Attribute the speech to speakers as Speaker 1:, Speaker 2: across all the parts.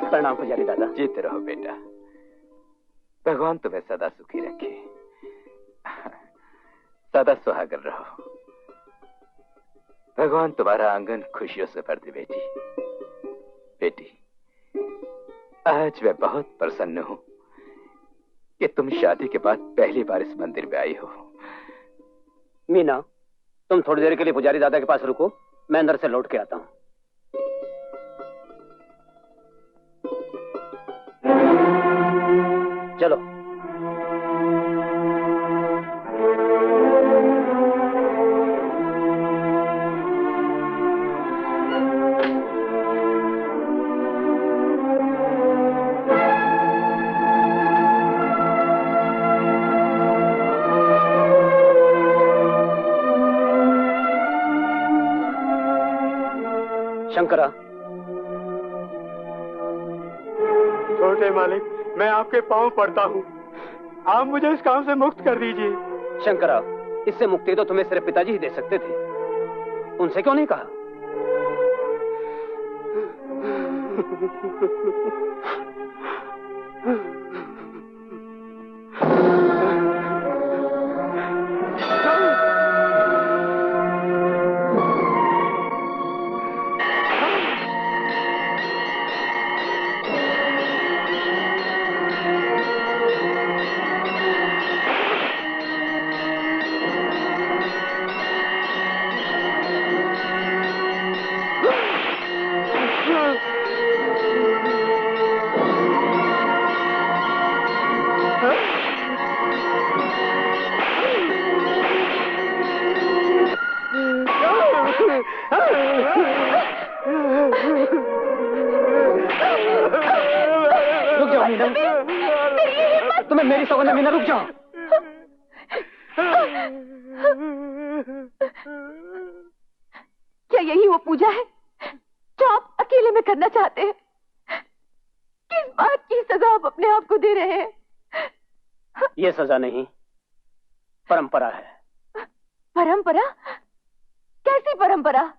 Speaker 1: प्रणाम पुजारी दादा।
Speaker 2: जीते रहो बेटा, भगवान तुम्हें सदा सुखी रखे, सदा सुहागन रहो। भगवान तुम्हारा आंगन खुशियों से भर दे बेटी। बेटी, आज मैं बहुत प्रसन्न हूं कि तुम शादी के बाद पहली बार इस मंदिर में आई हो।
Speaker 1: मीना, तुम थोड़ी देर के लिए पुजारी दादा के पास रुको, मैं अंदर से लौट के आता हूं। चलो। शंकरा।
Speaker 3: छोटे मालिक, मैं आपके पांव पड़ता हूँ, आप मुझे इस काम से मुक्त कर दीजिए।
Speaker 1: शंकरा, इससे मुक्ति तो तुम्हें सिर्फ पिताजी ही दे सकते थे, उनसे क्यों नहीं कहा? रुक जाओ मीना, तुम्हें मेरी सौगंध है मीना, रुक जाओ।
Speaker 4: क्या यही वो पूजा है जो आप अकेले में करना चाहते हैं? किस बात की सजा आप अपने आप को दे रहे हैं?
Speaker 1: ये सजा नहीं, परंपरा है।
Speaker 4: परंपरा? कैसी परंपरा?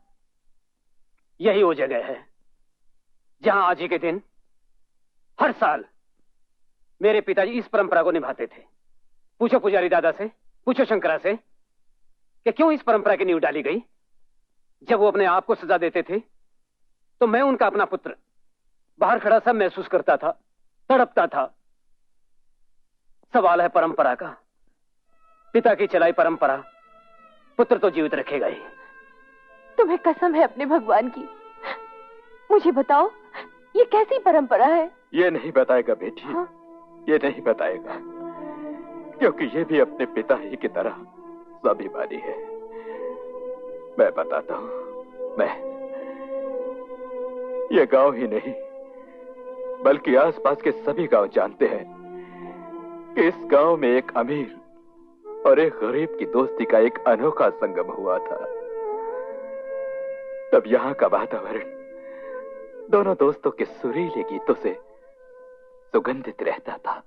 Speaker 1: यही वो जगह है जहां आज ही के दिन हर साल मेरे पिताजी इस परंपरा को निभाते थे। पूछो पुजारी दादा से, पूछो शंकरा से कि क्यों इस परंपरा की नींव डाली गई। जब वो अपने आप को सजा देते थे तो मैं उनका अपना पुत्र बाहर खड़ा सा महसूस करता था, तड़पता था। सवाल है परंपरा का। पिता की चलाई परंपरा पुत्र तो जीवित रखेगा ही।
Speaker 4: तुम्हें कसम है अपने भगवान की, मुझे बताओ ये कैसी परंपरा है?
Speaker 2: ये नहीं बताएगा बेटी। हाँ? ये नहीं बताएगा, क्योंकि ये भी अपने पिता ही की तरह स्वाभिमानी है। मैं बताता हूं। मैं ये गांव ही नहीं बल्कि आसपास के सभी गांव जानते हैं कि इस गांव में एक अमीर और एक गरीब की दोस्ती का एक अनोखा संगम हुआ था। तब यहां का वातावरण दोनों दोस्तों के सुरीले गीतों से सुगंधित रहता था।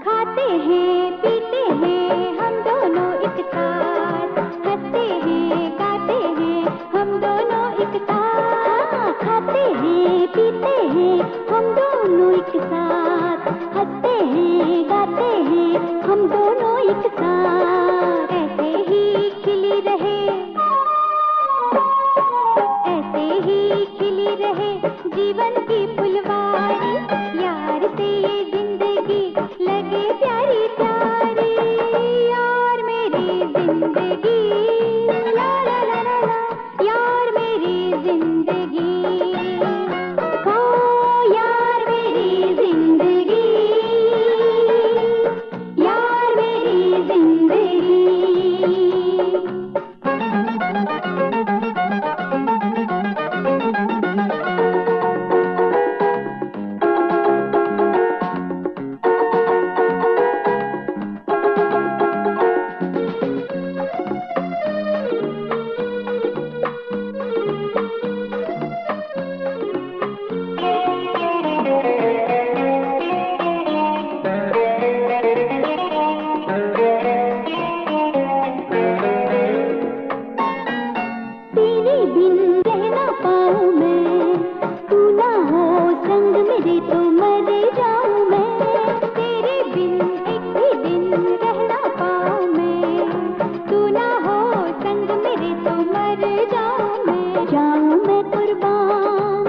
Speaker 5: खाते हैं पीते हैं हम दोनों एक साथ, हंसते हैं गाते हैं हम दोनों एक साथ। खाते हैं पीते हैं हम दोनों एक साथ, हंसते हैं गाते हैं हम दोनों एक साथ। ऐसे ही खिली रहे, ऐसे ही खिली रहे जीवन की फुलवारी, यार से ये जिंदगी लगे प्यारी प्यारी। यार मेरी जिंदगी, ला ला ला ला ला, यार मेरी जिंदगी, ओ यार मेरी जिंदगी, यार मेरी जिंदगी। तेरे बिन रह ना पाऊं मैं, तू ना हो संग मेरे तो मर जाऊं मैं। तेरे बिन एक भी दिन रह ना पाऊं मैं, तू ना हो संग मेरे तो मर जाऊं मैं। जाऊं मैं कुर्बान,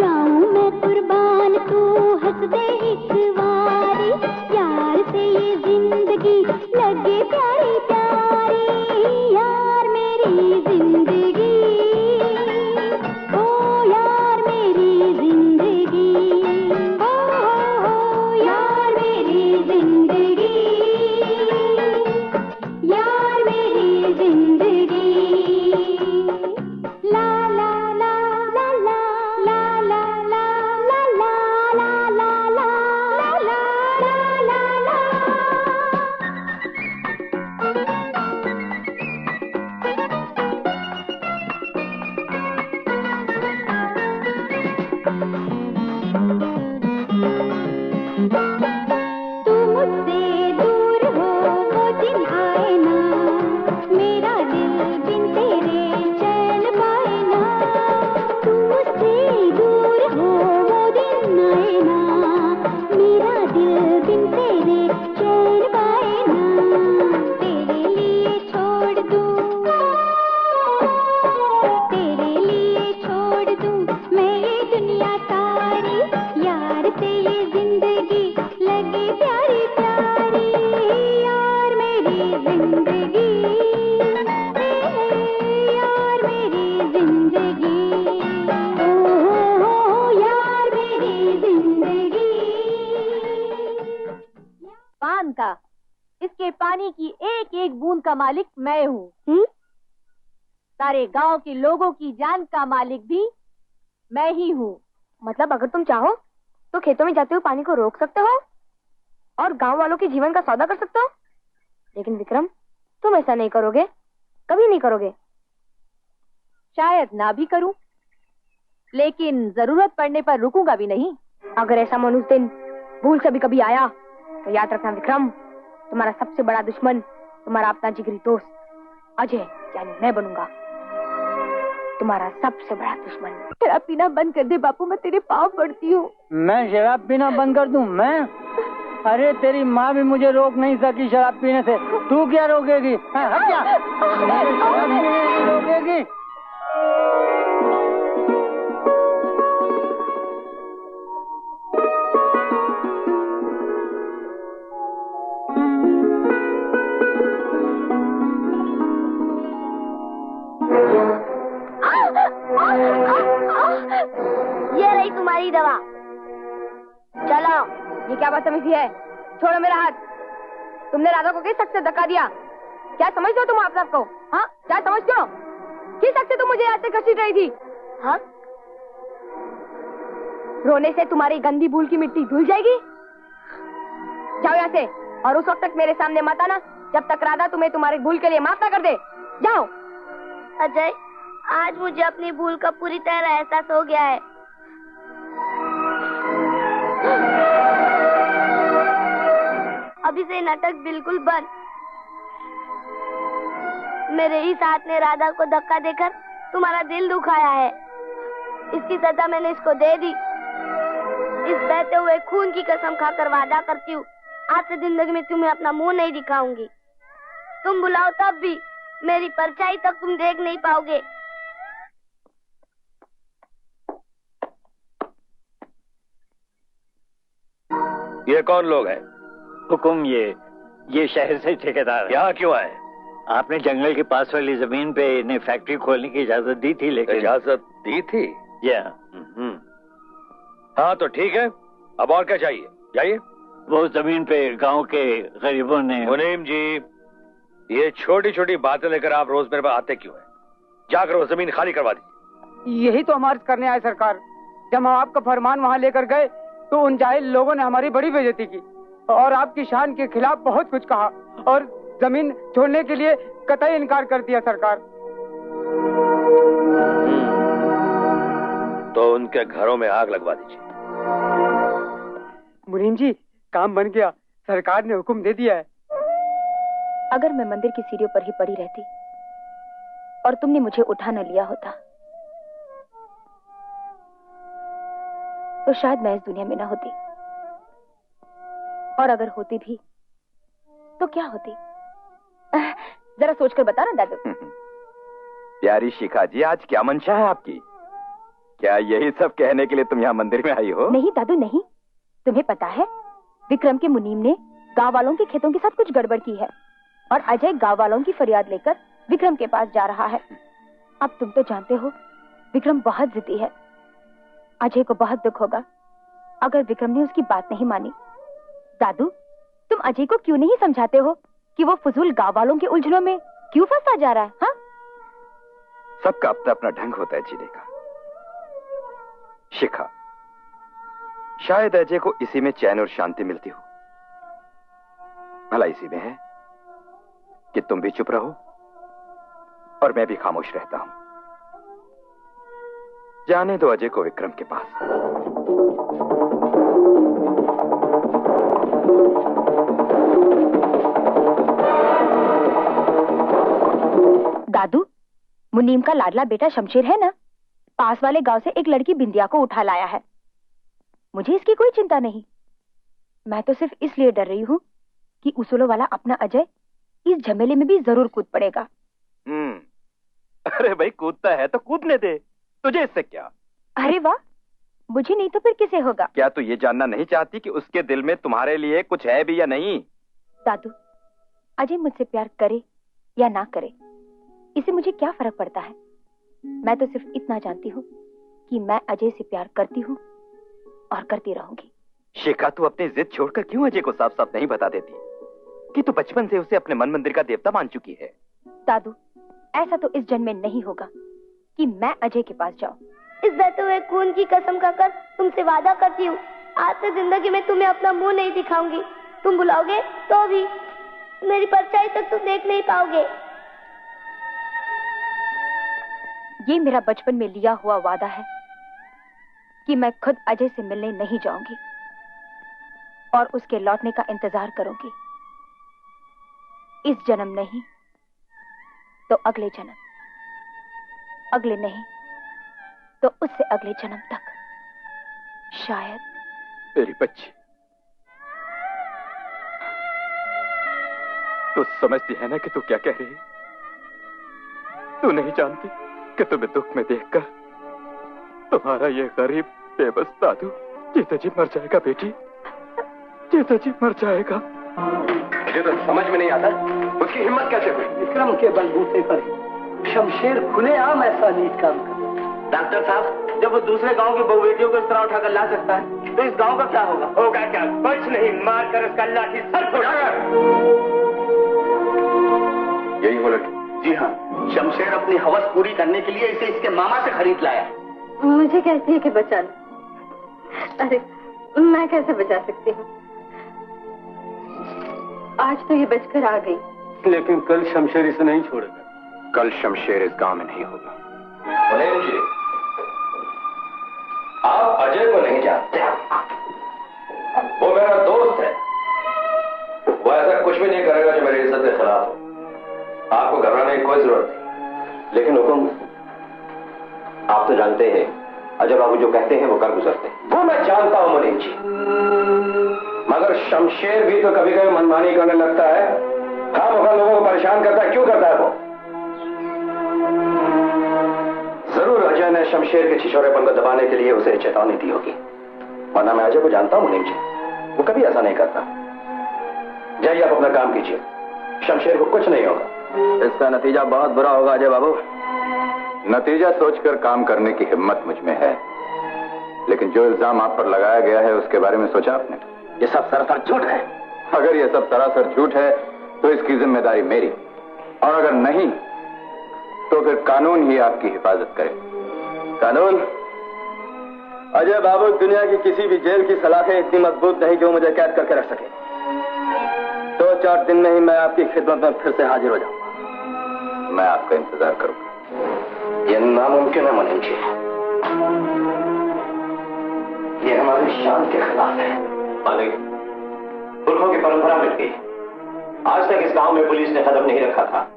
Speaker 5: जाऊं मैं कुर्बान, तू हंस दे एक बारी, यार से ये जिंदगी लगे प्यारी प्यारी। यार मेरी जिंदगी, ओ यार मेरी जिंदगी, ओ यार मेरी जिंदगी, यार मेरी जिंदगी। ला ला ला ला ला ला ला ला ला ला ला ला ला ला ला ला। तू मुझसे दूर हो वो दिन आए ना, मेरा दिल बिन तेरे चैन पाए ना। तू मुझसे दूर हो वो दिन आए ना, मेरा दिल बिन तेरे चैन पाए ना। तेरे लिए छोड़ दूं, तेरे लिए छोड़ दूं मैं ये दुनिया सारी, यार से ये जिंदगी लगे प्यारी प्यारी। यार मेरी जिंदगी, यार मेरी जिंदगी, ओ यार मेरी जिंदगी।
Speaker 4: पान का, इसके पानी की एक एक बूंद का मालिक मैं हूँ। सारे गांव के लोगों की जान का मालिक भी मैं ही हूँ।
Speaker 6: मतलब अगर तुम चाहो तो खेतों में जाते हुए पानी को रोक सकते हो और गांव वालों के जीवन का सौदा कर सकते हो, लेकिन विक्रम तुम ऐसा नहीं करोगे, कभी नहीं करोगे।
Speaker 4: शायद ना भी करूं, लेकिन जरूरत पड़ने पर रुकूंगा भी नहीं।
Speaker 6: अगर ऐसा मनुष्य दिन भूल से भी कभी आया तो याद रखना विक्रम, तुम्हारा सबसे बड़ा दुश्मन तुम्हारा अपना जिगरी दोस्त अजय यानी मैं बनूंगा, तुम्हारा सबसे बड़ा दुश्मन।
Speaker 4: शराब पीना बंद कर दे बापू, मैं तेरे पाँव पड़ती हूँ।
Speaker 7: मैं शराब पीना बंद कर दूं? मैं? अरे तेरी माँ भी मुझे रोक नहीं सकी शराब पीने से, तू क्या रोकेगी? हट जा, शराब पीने से रोकेगी?
Speaker 6: ये रही तुम्हारी दवा, चलो। ये क्या बदतमीजी है, छोड़ो मेरा हाथ। तुमने राधा को किस हक से धक्का दिया? क्या समझते हो तुम आप सबको? हाँ, क्या समझते हो? किस हक से तुम मुझे यहाँ से घसीट रही थी? हाँ, रोने से तुम्हारी गंदी भूल की मिट्टी धुल जाएगी। जाओ यहाँ से, और उस वक्त तक मेरे सामने मत आना जब तक राधा तुम्हें तुम्हारी भूल के लिए माफ ना कर दे। जाओ।
Speaker 5: अजय, आज मुझे अपनी भूल का पूरी तरह एहसास हो गया है।
Speaker 6: अभी से नाटक बिल्कुल बंद। मेरे इस हाथ ने राधा को धक्का देकर तुम्हारा दिल दुखाया है, इसकी सजा मैंने इसको दे दी। इस बहते हुए खून की कसम खाकर वादा करती हूँ, आज से जिंदगी में तुम्हें अपना मुंह नहीं दिखाऊंगी। तुम बुलाओ तब भी मेरी परछाई तक तुम देख नहीं पाओगे।
Speaker 8: ये कौन लोग हैं?
Speaker 9: हुकुम, ये शहर से ठेकेदार।
Speaker 8: यहाँ क्यों आए?
Speaker 9: आपने जंगल के पास वाली जमीन पे इन्हें फैक्ट्री खोलने की इजाजत दी थी, लेकिन
Speaker 8: इजाजत दी थी? हाँ तो ठीक है, अब और क्या चाहिए? जाइए।
Speaker 9: वो जमीन पे गांव के गरीबों ने।
Speaker 8: मुनीम जी, ये छोटी छोटी बातें लेकर आप रोज मेरे पास आते क्यों हैं? जाकर वो जमीन खाली करवा दीजिए।
Speaker 7: यही तो हम अर्ज करने आए सरकार। जब हम आपका फरमान वहाँ लेकर गए तो उन जाहिल लोगों ने हमारी बड़ी बेइज्जती की और आपकी शान के खिलाफ बहुत कुछ कहा और जमीन छोड़ने के लिए कतई इनकार कर दिया सरकार।
Speaker 8: तो उनके घरों में आग लगवा दीजिए।
Speaker 7: मुनीम जी, काम बन गया, सरकार ने हुक्म दे दिया है।
Speaker 6: अगर मैं मंदिर की सीढ़ियों पर ही पड़ी रहती और तुमने मुझे उठा न लिया होता तो शायद मैं इस दुनिया में न होती, और अगर होती भी तो क्या होती? जरा सोचकर बता ना दादू।
Speaker 2: प्यारी शिखा जी, आज क्या मंशा है आपकी? क्या यही सब कहने के लिए तुम यहाँ मंदिर में आई हो?
Speaker 6: नहीं दादू नहीं, तुम्हें पता है विक्रम के मुनीम ने गांव वालों के खेतों के साथ कुछ गड़बड़ की है और अजय गांव वालों की फरियाद लेकर विक्रम के पास जा रहा है। अब तुम तो जानते हो विक्रम बहुत जिद्दी है। अजय को बहुत दुख होगा अगर विक्रम ने उसकी बात नहीं मानी। दादू, तुम अजय को क्यों नहीं समझाते हो कि वो फजूल गांव वालों के उलझनों में क्यों फंसा जा रहा है? हाँ,
Speaker 2: सबका अपना अपना ढंग होता है जीने का। शिखा, शायद अजय को इसी में चैन और शांति मिलती हो। भला इसी में है कि तुम भी चुप रहो और मैं भी खामोश रहता हूं। जाने दो अजय को विक्रम के पास।
Speaker 6: दादू, मुनीम का लाडला बेटा शमशेर है ना, पास वाले गांव से एक लड़की बिंदिया को उठा लाया है। मुझे इसकी कोई चिंता नहीं। मैं तो सिर्फ इसलिए डर रही हूँ कि उसूलों वाला अपना अजय इस झमेले में भी जरूर कूद पड़ेगा।
Speaker 2: अरे भाई, कूदता है तो कूदने दे, तुझे इससे क्या?
Speaker 6: अरे वाह, मुझे नहीं तो फिर किसे होगा?
Speaker 2: क्या तू ये जानना नहीं चाहती कि उसके दिल में तुम्हारे लिए कुछ है भी या नहीं?
Speaker 6: दादू, अजय मुझसे प्यार करे या ना करे, इससे मुझे क्या फर्क पड़ता है? मैं तो सिर्फ इतना जानती हूँ कि मैं अजय से प्यार करती हूँ और करती रहूंगी।
Speaker 2: शिखा, तू अपनी जिद छोड़कर क्यों अजय को साफ साफ नहीं बता देती कि तू बचपन से उसे अपने मन मंदिर का देवता मान चुकी है?
Speaker 6: दादू, ऐसा तो इस जन्म में नहीं होगा कि मैं अजय के पास जाऊं। इस बहते हुए खून की कसम खाकर तुमसे वादा करती हूँ, आज से जिंदगी में तुम्हें अपना मुंह नहीं दिखाऊंगी। तुम बुलाओगे तो भी मेरी परछाई तक तुम देख नहीं पाओगे। ये मेरा बचपन में लिया हुआ वादा है कि मैं खुद अजय से मिलने नहीं जाऊंगी और उसके लौटने का इंतजार करूंगी। इस जन्म नहीं तो अगले जन्म, अगले नहीं तो उससे अगले जन्म तक शायद।
Speaker 2: तेरी बच्ची, तू समझती है ना कि तू क्या कह रही है? तू नहीं जानती कि तुम्हें दुख में देखकर तुम्हारा ये गरीब बेबस दादू जीते जी मर जाएगा। बेटी, जीते जी मर जाएगा।
Speaker 8: मुझे तो समझ में नहीं आता उसकी हिम्मत कैसे हुई।
Speaker 7: विक्रम के बलबूते पर शमशेर खुलेआम ऐसा नीच काम कर।
Speaker 3: डॉक्टर साहब, जब वो दूसरे गांव की बहु बेटियों को इस तरह उठाकर ला सकता है तो इस गांव का क्या होगा?
Speaker 8: होगा क्या? कुछ नहीं, मार कर उसका लाठी सर फोड़।
Speaker 3: यही हो लड़की? जी हाँ, शमशेर अपनी हवस पूरी करने के लिए इसे इसके मामा से खरीद लाया।
Speaker 4: मुझे कहती है कि बचा लो। अरे मैं कैसे बचा सकती हूँ? आज तो ये बचकर आ गई,
Speaker 1: लेकिन कल शमशेर इसे नहीं छोड़ेगा।
Speaker 2: कल शमशेर इस गांव में नहीं होगा।
Speaker 8: मुनीम जी, आप अजय को नहीं जानते। वो मेरा दोस्त है। वो
Speaker 10: कोई जरूरत नहीं। लेकिन हुकुम, आप तो जानते हैं अजय बाबू जो कहते हैं वो कर गुजरते हैं। वो मैं जानता हूं मुनीम जी, मगर शमशेर भी तो कभी कभी मनमानी करने लगता है, खामखा लोगों को परेशान करता है। क्यों करता है वो? जरूर अजय ने शमशेर के छिछोरेपन को दबाने के लिए उसे चेतावनी दी होगी, वरना मैं अजय को जानता हूं मुनीम जी, वो कभी ऐसा नहीं करता। जाइए आप अपना काम कीजिए, शमशेर को कुछ नहीं होगा। इसका नतीजा बहुत बुरा होगा अजय बाबू।
Speaker 2: नतीजा सोचकर काम करने की हिम्मत मुझ में है, लेकिन जो इल्जाम आप पर लगाया गया है उसके बारे में सोचा आपने?
Speaker 10: ये सब सरासर झूठ है।
Speaker 2: अगर ये सब सरासर झूठ है तो इसकी जिम्मेदारी मेरी, और अगर नहीं तो फिर कानून ही आपकी हिफाजत करे।
Speaker 10: कानून? अजय बाबू, दुनिया की किसी भी जेल की सलाखें इतनी मजबूत नहीं कि वो मुझे कैद करके रख सके। 2-4 दिन में ही मैं आपकी खिदमत में फिर से हाजिर हो जाऊंगा।
Speaker 2: मैं आपका इंतजार करूंगा।
Speaker 10: यह नामुमकिन है मुनीम जी, ये हमारी शान के खिलाफ है। मालिक, पुरखों की परंपरा मिट गई। आज तक इस गांव में पुलिस ने कदम नहीं रखा था,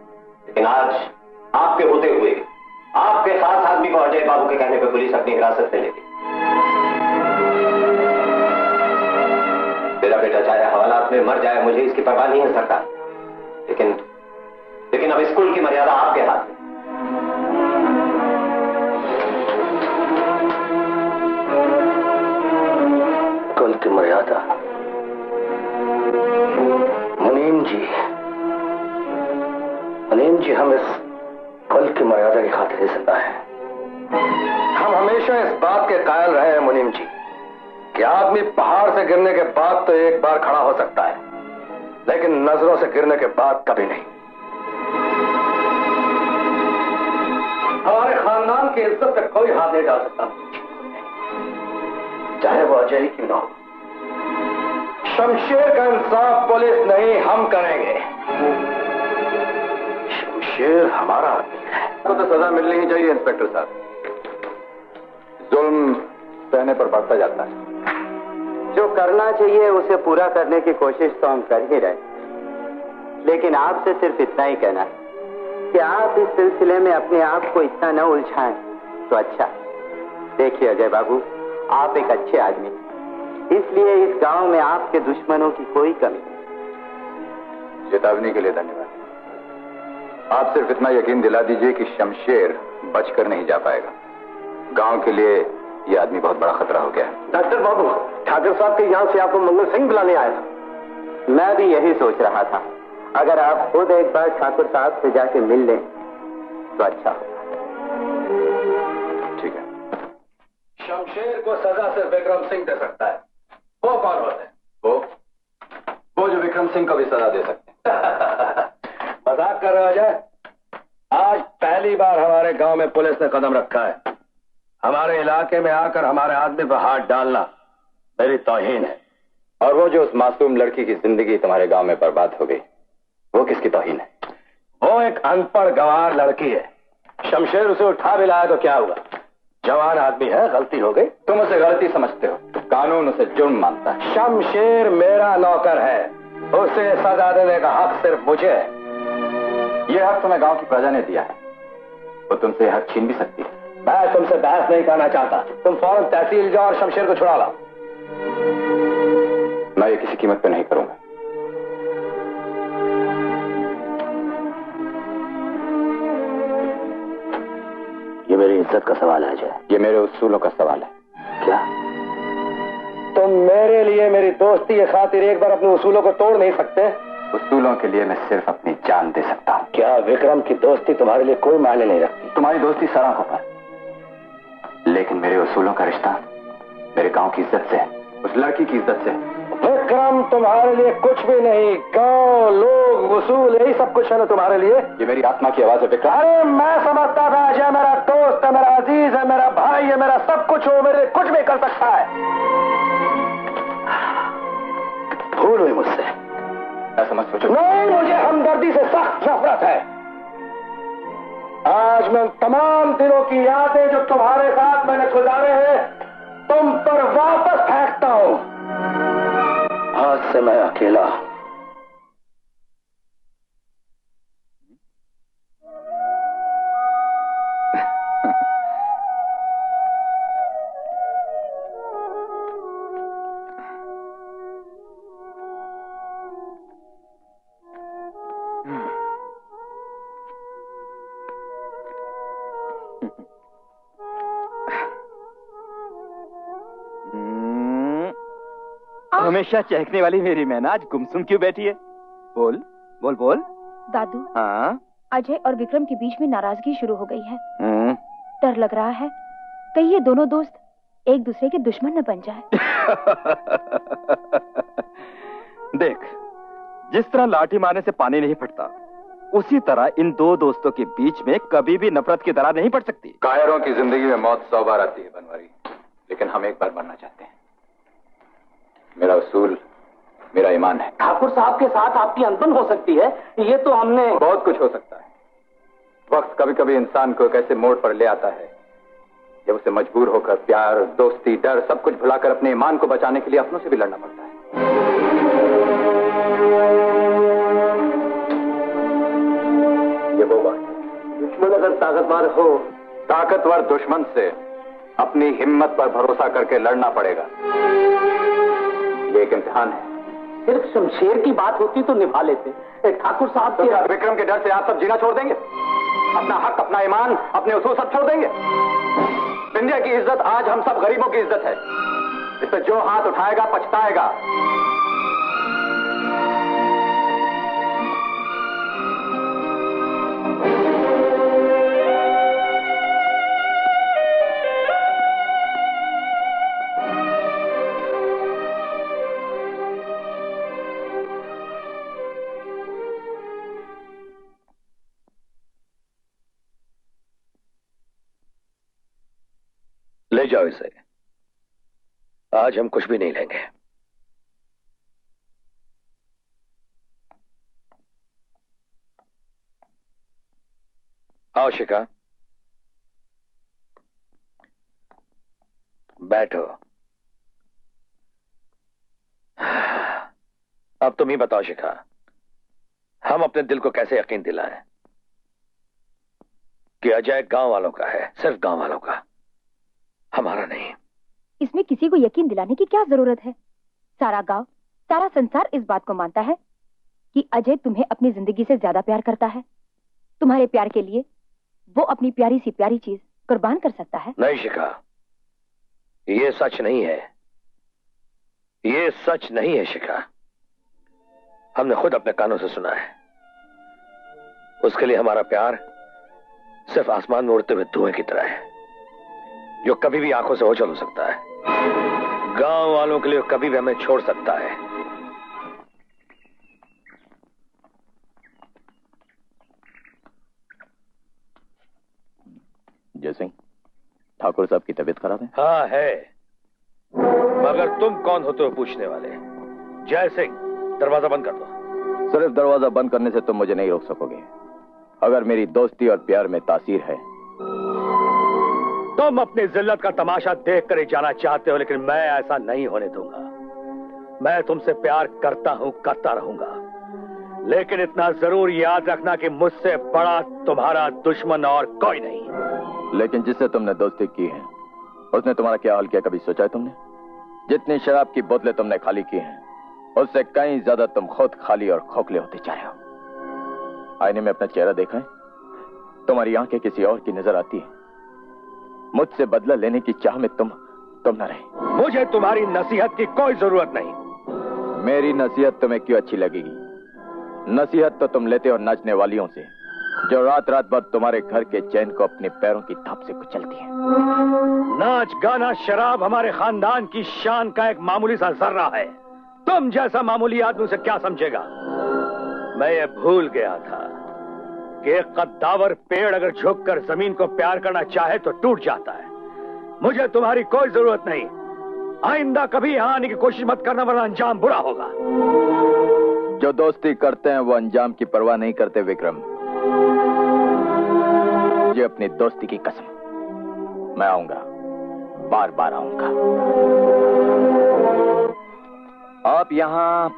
Speaker 10: लेकिन आज आपके होते हुए आपके खास आदमी को अजय बाबू के कहने पर पुलिस अपनी हिरासत में लेगी। मेरा बेटा चाहे हवालात में मर जाए, मुझे इसकी परवाह नहीं है सरकार, लेकिन अब स्कूल की मर्यादा आपके हाथ में। स्कूल की मर्यादा? मुनीम जी, हम इस कुल की मर्यादा की खातिर जिंदा है। हम हमेशा इस बात के कायल रहे हैं मुनीम जी कि आदमी पहाड़ से गिरने के बाद तो एक बार खड़ा हो सकता है, लेकिन नजरों से गिरने के बाद कभी नहीं। हमारे खानदान की इज्जत पे कोई हाथ नहीं डाल सकता, चाहे वो अजय क्यों ना हो। शमशेर का इंसाफ पुलिस नहीं, हम करेंगे। शमशेर हमारा आदमी है।
Speaker 2: तो सजा मिलनी ही चाहिए इंस्पेक्टर साहब। जुल्म सहने पर बढ़ता जाता है।
Speaker 11: जो करना चाहिए उसे पूरा करने की कोशिश तो हम कर ही रहे, लेकिन आपसे सिर्फ इतना ही कहना है कि आप इस सिलसिले में अपने आप को इतना न उलझाएं तो अच्छा। देखिए अजय बाबू, आप एक अच्छे आदमी, इसलिए इस गांव में आपके दुश्मनों की कोई कमी नहीं।
Speaker 2: चेतावनी के लिए धन्यवाद। आप सिर्फ इतना यकीन दिला दीजिए कि शमशेर बचकर नहीं जा पाएगा। गांव के लिए यह आदमी बहुत बड़ा खतरा हो गया है।
Speaker 10: डॉक्टर बाबू, ठाकुर साहब के यहाँ से आपको मंगल सिंह बुलाने आया था।
Speaker 11: मैं भी यही सोच रहा था, अगर आप खुद एक बार ठाकुर साहब से जाके मिल लें तो अच्छा होगा।
Speaker 2: ठीक है।
Speaker 10: शमशेर को सजा सिर्फ विक्रम सिंह दे सकता है। वो कौन होते हैं?
Speaker 2: वो जो विक्रम सिंह को भी सजा दे सकते हैं।
Speaker 10: मजाक कर रहे हो अजय? आज पहली बार हमारे गांव में पुलिस ने कदम रखा है। हमारे इलाके में आकर हमारे आदमी पर हाथ डालना मेरी तौहीन है।
Speaker 2: और वो जो उस मासूम लड़की की जिंदगी तुम्हारे गांव में बर्बाद हो गई, वो किसकी तौहीन है?
Speaker 10: वो एक अनपढ़ गंवार लड़की है। शमशेर उसे उठा भी लाया तो क्या हुआ? जवान आदमी है, गलती हो गई।
Speaker 2: तुम उसे गलती समझते हो, तो कानून उसे जुर्म मानता है।
Speaker 10: शमशेर मेरा नौकर है, उसे सजा देने का हक सिर्फ मुझे है।
Speaker 2: यह हक तुम्हें गांव की प्रजा ने दिया है, वो तुमसे यह हक छीन भी सकती है।
Speaker 10: मैं तुमसे बहस नहीं करना चाहता। तुम फौरन तहसील जाओ और शमशेर को छुड़ा लाओ।
Speaker 2: मैं ये किसी कीमत पे नहीं करूंगा।
Speaker 10: ये मेरी इज्जत का सवाल है अजय।
Speaker 2: ये मेरे उसूलों का सवाल है।
Speaker 10: क्या तुम मेरे लिए मेरी दोस्ती की खातिर एक बार अपने उसूलों को तोड़ नहीं सकते?
Speaker 2: उसूलों के लिए मैं सिर्फ अपनी जान दे सकता हूँ।
Speaker 10: क्या विक्रम की दोस्ती तुम्हारे लिए कोई मायने नहीं रखती?
Speaker 2: तुम्हारी दोस्ती सराहों पर, लेकिन मेरे उसूलों का रिश्ता मेरे गांव की इज्जत से है, उस लड़की की इज्जत से।
Speaker 10: विक्रम तुम्हारे लिए कुछ भी नहीं, गांव, लोग, उसूल, यही सब कुछ है ना तुम्हारे लिए।
Speaker 2: ये मेरी आत्मा की आवाज है विक्रम।
Speaker 10: अरे मैं समझता था अजय मेरा दोस्त है, मेरा अजीज है, मेरा भाई है, मेरा सब कुछ हो, मेरे कुछ भी कर सकता है। भूल हुई मुझसे।
Speaker 2: ऐसा मत सोचो।
Speaker 10: नहीं, मुझे हमदर्दी से सख्त नफरत है। आज मैं तमाम दिनों की यादें जो तुम्हारे साथ मैंने गुजारे हैं तुम पर वापस फेंकता हूं। आज से मैं अकेला।
Speaker 2: हमेशा चहकने वाली मेरी मैना आज गुमसुम क्यों बैठी है? बोल बोल बोल।
Speaker 6: दादू,
Speaker 2: हाँ?
Speaker 6: अजय और विक्रम के बीच में नाराजगी शुरू हो गई है। डर लग रहा है कहीं ये दोनों दोस्त एक दूसरे के दुश्मन न बन जाए।
Speaker 2: देख, जिस तरह लाठी मारने से पानी नहीं फटता, उसी तरह इन दो दोस्तों के बीच में कभी भी नफरत की दरार नहीं पड़ सकती।
Speaker 12: कायरों की जिंदगी में मौत 100 बार आती है बनवारी, लेकिन हम एक बार मरना चाहते हैं। मेरा उसूल, मेरा ईमान है।
Speaker 1: ठाकुर साहब के साथ आपकी अनबन हो सकती है, ये तो हमने।
Speaker 12: बहुत कुछ हो सकता है। वक्त कभी कभी इंसान को एक ऐसे मोड़ पर ले आता है जब उसे मजबूर होकर प्यार, दोस्ती, डर सब कुछ भुलाकर अपने ईमान को बचाने के लिए अपनों से भी लड़ना पड़ता है। ये वो बात, दुश्मन अगर ताकतवर हो, ताकतवर दुश्मन से अपनी हिम्मत पर भरोसा करके लड़ना पड़ेगा। ये एक इम्तिहान है।
Speaker 1: सिर्फ शमशेर की बात होती तो निभा लेते। ठाकुर साहब
Speaker 12: तो क्या विक्रम के डर से आप सब जीना छोड़ देंगे? अपना हक, अपना ईमान, अपने उसूल सब छोड़ देंगे? इंडिया की इज्जत आज हम सब गरीबों की इज्जत है। इस पर जो हाथ उठाएगा पछताएगा।
Speaker 8: ले जाओ इसे। आज हम कुछ भी नहीं लेंगे। आओ शिखा, बैठो। अब तुम ही बताओ शिखा, हम अपने दिल को कैसे यकीन दिलाएं कि अजय गांव वालों का है, सिर्फ गांव वालों का, हमारा नहीं।
Speaker 6: इसमें किसी को यकीन दिलाने की क्या जरूरत है? सारा गांव, सारा संसार इस बात को मानता है कि अजय तुम्हें अपनी जिंदगी से ज्यादा प्यार करता है। तुम्हारे प्यार के लिए वो अपनी प्यारी सी प्यारी चीज कुर्बान कर सकता है।
Speaker 8: नहीं शिखा, ये सच नहीं है। ये सच नहीं है शिखा। हमने खुद अपने कानों से सुना है। उसके लिए हमारा प्यार सिर्फ आसमान में उड़ते हुए धुएं की तरह है, जो कभी भी आंखों से ओझल हो सकता है। गांव वालों के लिए कभी भी हमें छोड़ सकता है।
Speaker 12: जय सिंह, ठाकुर साहब की तबीयत खराब है?
Speaker 8: हाँ है, मगर तुम कौन होते हो पूछने वाले? जय सिंह, दरवाजा बंद कर दो।
Speaker 12: सिर्फ दरवाजा बंद करने से तुम मुझे नहीं रोक सकोगे। अगर मेरी दोस्ती और प्यार में तासीर है।
Speaker 8: तुम अपनी जिल्लत का तमाशा देखकर ही जाना चाहते हो, लेकिन मैं ऐसा नहीं होने दूंगा। मैं तुमसे प्यार करता हूं, करता रहूंगा, लेकिन इतना जरूर याद रखना कि मुझसे बड़ा तुम्हारा दुश्मन और कोई नहीं।
Speaker 12: लेकिन जिससे तुमने दोस्ती की है, उसने तुम्हारा क्या हाल किया, कभी सोचा है तुमने? जितनी शराब की बोतलें तुमने खाली की हैं, उससे कहीं ज्यादा तुम खुद खाली और खोखले होते जा रहे हो। आईने में अपना चेहरा देखा है? तुम्हारी आंखें किसी और की नजर आती है। मुझसे बदला लेने की चाह में तुम न रहे।
Speaker 8: मुझे तुम्हारी नसीहत की कोई जरूरत नहीं।
Speaker 12: मेरी नसीहत तुम्हें क्यों अच्छी लगेगी? नसीहत तो तुम लेते हो नाचने वालियों से, जो रात रात भर तुम्हारे घर के चैन को अपने पैरों की थाप से कुचलती है।
Speaker 8: नाच, गाना, शराब हमारे खानदान की शान का एक मामूली सा जर्रा है। तुम जैसा मामूली आदमी उसे क्या समझेगा? मैं ये भूल गया था कि एक कद्दावर पेड़ अगर झुककर जमीन को प्यार करना चाहे तो टूट जाता है। मुझे तुम्हारी कोई जरूरत नहीं। आइंदा कभी यहां आने की कोशिश मत करना, वरना अंजाम बुरा होगा।
Speaker 12: जो दोस्ती करते हैं वो अंजाम की परवाह नहीं करते विक्रम। ये अपनी दोस्ती की कसम। मैं आऊंगा, बार बार आऊंगा। आप यहाँ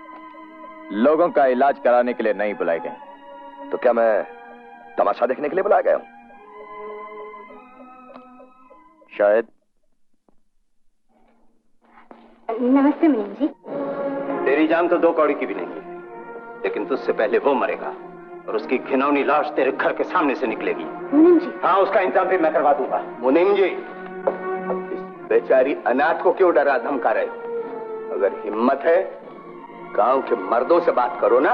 Speaker 12: लोगों का इलाज कराने के लिए नहीं बुलाए गए,
Speaker 8: तो क्या मैं तमाशा देखने के लिए बुलाया गया हूं? शायद।
Speaker 6: नमस्ते मीनू जी।
Speaker 10: तेरी जान तो 2 कौड़ी की भी नहीं है, लेकिन तुझसे पहले वो मरेगा और उसकी घिनौनी लाश तेरे घर के सामने से निकलेगी।
Speaker 6: मुनीम जी।
Speaker 10: हाँ, उसका इंतजाम भी मैं करवा दूंगा। मुनीम जी, इस बेचारी अनाथ को क्यों डरा धमका रहे हो?
Speaker 12: अगर हिम्मत है गांव के मर्दों से बात करो ना।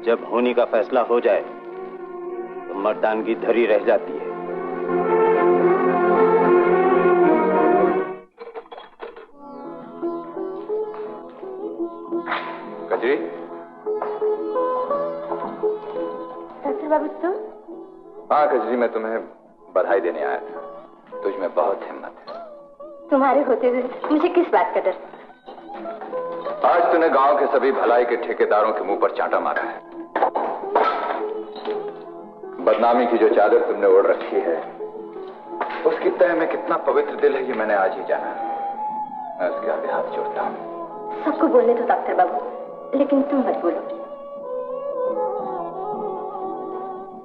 Speaker 10: जब होने का फैसला हो जाए तो मर्दानगी धरी रह जाती है।
Speaker 12: कजरी।
Speaker 6: डॉक्टर बाबू तुम?
Speaker 12: हाँ कजरी, मैं तुम्हें बधाई देने आया था। तुझ में बहुत हिम्मत है।
Speaker 6: तुम्हारे होते हुए मुझे किस बात का डर?
Speaker 12: आज तूने गांव के सभी भलाई के ठेकेदारों के मुंह पर चांटा मारा है। बदनामी की जो चादर तुमने ओढ़ रखी है उसकी तह में कितना पवित्र दिल है ये मैंने आज ही जाना। मैं उसके आगे हाथ जोड़ता हूँ।
Speaker 6: सबको बोलने दो डॉक्टर बाबू, लेकिन तुम मत बोलो।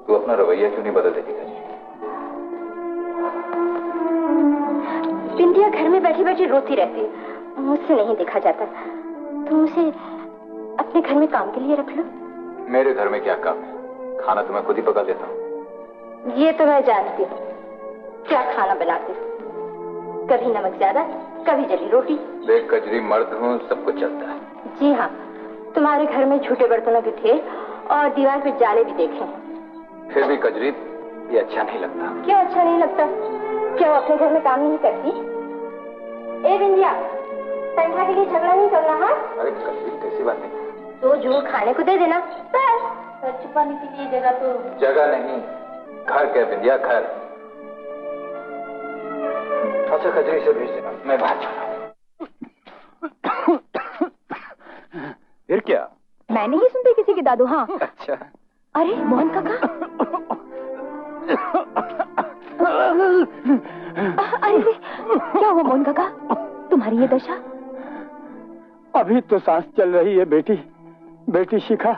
Speaker 12: तू अपना रवैया क्यों नहीं बदल देती कजरी?
Speaker 6: बिंदिया घर में बैठी बैठी रोती रहती है, मुझसे नहीं देखा जाता। तुम उसे अपने घर में काम के लिए रख लो।
Speaker 12: मेरे घर में क्या काम है? खाना तो मैं खुद ही पका देता हूँ।
Speaker 6: ये तो मैं जानती हूँ क्या खाना बनाते हो। कभी नमक ज्यादा, कभी जली रोटी।
Speaker 12: देख कजरी, मर्द हूँ, सब कुछ चलता है।
Speaker 6: जी हाँ, तुम्हारे घर में झूठे बर्तनों के ढेर और दीवार पे जाले भी देखे हैं।
Speaker 12: फिर भी कजरी ये अच्छा नहीं लगता।
Speaker 6: क्यों अच्छा नहीं लगता? क्या वो अपने घर में काम नहीं करती? ए बिंदिया, संख्या के लिए झगड़ा नहीं करना। हाँ
Speaker 12: अरे कजरी कैसी बात है?
Speaker 6: तो जो खाने को दे देना बस। सर छुपाने के लिए जगह तो
Speaker 12: जगह नहीं, घर क्या बिंदिया, घर। अच्छा कजरी से भेज देना, मैं बाहर जा रहा हूँ। फिर क्या?
Speaker 4: मैं नहीं सुनती किसी की दादू। हाँ
Speaker 12: अच्छा।
Speaker 4: अरे मोहन काका। अरे क्या हुआ मोहन काका, तुम्हारी ये दशा?
Speaker 3: अभी तो सांस चल रही है बेटी। बेटी शिखा,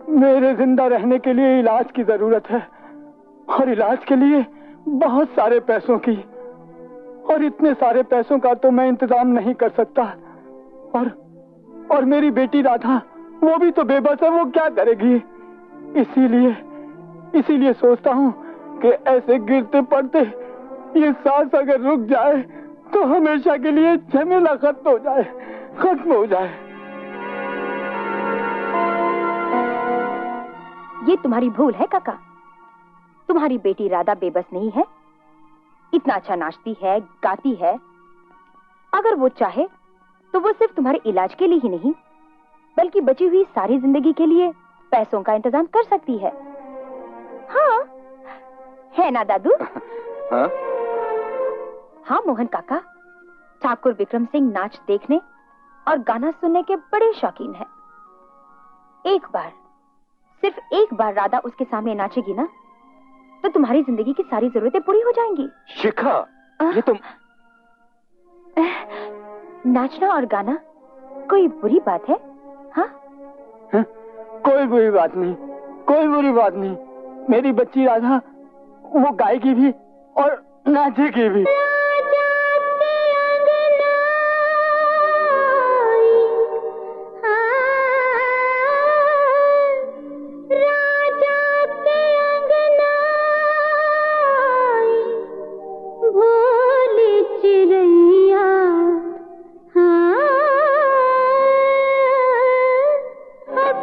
Speaker 3: मेरे जिंदा रहने के लिए इलाज की जरूरत है, और इलाज के लिए बहुत सारे पैसों की, और इतने सारे पैसों का तो मैं इंतजाम नहीं कर सकता। और मेरी बेटी राधा, वो भी तो बेबस है, वो क्या करेगी? इसीलिए सोचता हूँ कि ऐसे गिरते पड़ते ये सांस अगर रुक जाए तो हमेशा के लिए झमेला खत्म हो जाए।
Speaker 4: ये तुम्हारी भूल है काका। तुम्हारी बेटी राधा बेबस नहीं है। इतना अच्छा नाचती है, गाती है। अगर वो चाहे तो वो सिर्फ तुम्हारे इलाज के लिए ही नहीं बल्कि बची हुई सारी जिंदगी के लिए पैसों का इंतजाम कर सकती है। हाँ है ना दादू?
Speaker 12: हाँ?
Speaker 4: हाँ मोहन काका, ठाकुर विक्रम सिंह नाच देखने और गाना सुनने के बड़े शौकीन हैं। सिर्फ एक बार राधा उसके सामने नाचेगी ना तो तुम्हारी जिंदगी की सारी जरूरतें पूरी हो जाएंगी।
Speaker 12: शिखा, ये तुम...
Speaker 4: नाचना और गाना कोई बुरी बात है? हाँ?
Speaker 3: कोई बुरी बात नहीं। मेरी बच्ची राधा वो गाएगी भी और नाचेगी भी।
Speaker 5: अब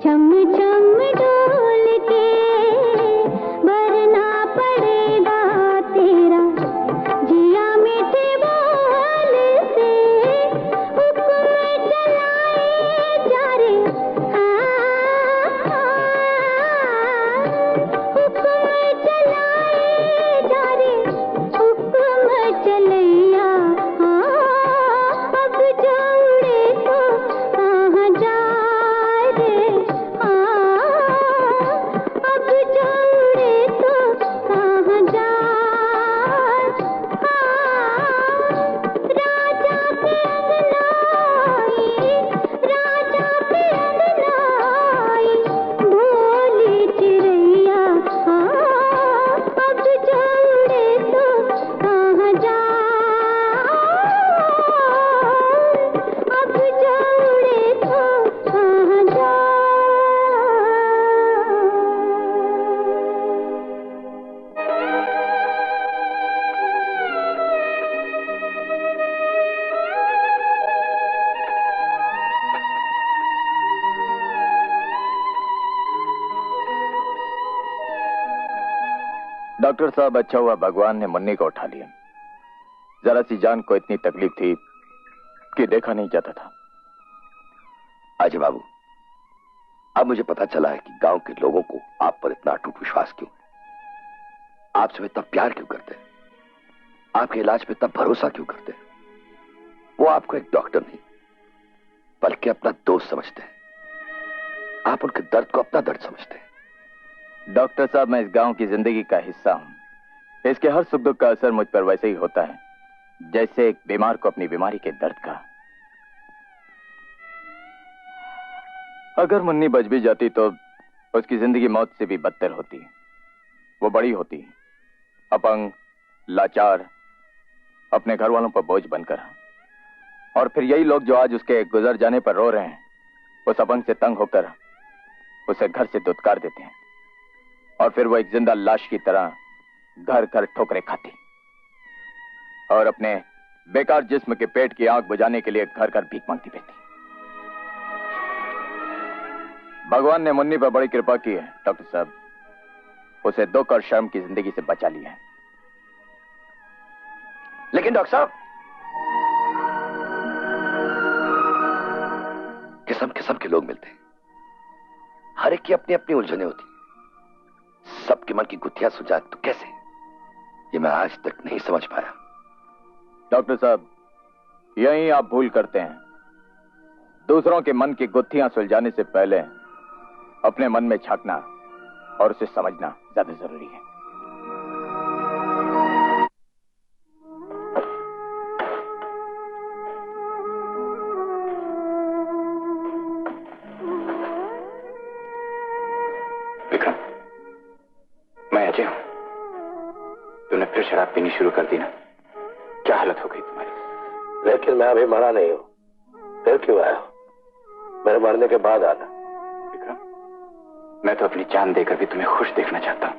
Speaker 5: चम चम डोल के भरना पड़ेगा तेरा जिया मीठे बोल से हुक्म चलाए जा रे हुक्म चलाए जा रे हुक्म चलैया अब जोड़े तो कहाँ जाए रे अब जोड़े तो कहाँ जाए राजा के अंगनाई भोली चिड़ैया अब जोड़े तो कहाँ जाए अब जोड़े तो कहाँ जाए।
Speaker 12: डॉक्टर साहब, अच्छा हुआ भगवान ने मुन्नी को उठा लिया। जरा सी जान को इतनी तकलीफ थी कि देखा नहीं जाता था।
Speaker 10: अजय बाबू, अब मुझे पता चला है कि गांव के लोगों को आप पर इतना अटूट विश्वास क्यों है, आपसे इतना प्यार क्यों करते हैं, आपके इलाज पे इतना भरोसा क्यों करते हैं। वो आपको एक डॉक्टर नहीं बल्कि अपना दोस्त समझते हैं। आप उनके दर्द को अपना दर्द समझते हैं।
Speaker 12: डॉक्टर साहब, मैं इस गांव की जिंदगी का हिस्सा हूं। इसके हर सुख दुख का असर मुझ पर वैसे ही होता है जैसे एक बीमार को अपनी बीमारी के दर्द का। अगर मुन्नी बच भी जाती तो उसकी जिंदगी मौत से भी बदतर होती। वो बड़ी होती, अपंग, लाचार, अपने घर वालों पर बोझ बनकर। और फिर यही लोग जो आज उसके गुजर जाने पर रो रहे हैं, उस अपंग से तंग होकर उसे घर से दुत्कार देते हैं। और फिर वो एक जिंदा लाश की तरह घर घर ठोकरें खाती और अपने बेकार जिस्म के पेट की आग बुझाने के लिए घर घर भीख मांगती रहती। भगवान ने मुन्नी पर बड़ी कृपा की है डॉक्टर साहब। उसे दुख और शर्म की जिंदगी से बचा लिया है।
Speaker 10: लेकिन डॉक्टर साहब, किस्म किस्म के लोग मिलते हैं, हर एक की अपनी अपनी उलझने होती। सबके मन की गुत्थियां सुलझाए तो कैसे, ये मैं आज तक नहीं समझ पाया।
Speaker 12: डॉक्टर साहब, यही आप भूल करते हैं। दूसरों के मन की गुत्थियां सुलझाने से पहले अपने मन में झांकना और उसे समझना ज्यादा जरूरी है।
Speaker 2: तुमने फिर शराब पीनी शुरू कर दी ना? क्या हालत हो गई तुम्हारी?
Speaker 13: लेकिन मैं अभी मरा नहीं हूं। फिर क्यों आया? मेरे मरने के बाद आना।
Speaker 2: विक्रम, मैं तो अपनी जान देकर भी तुम्हें खुश देखना चाहता हूं।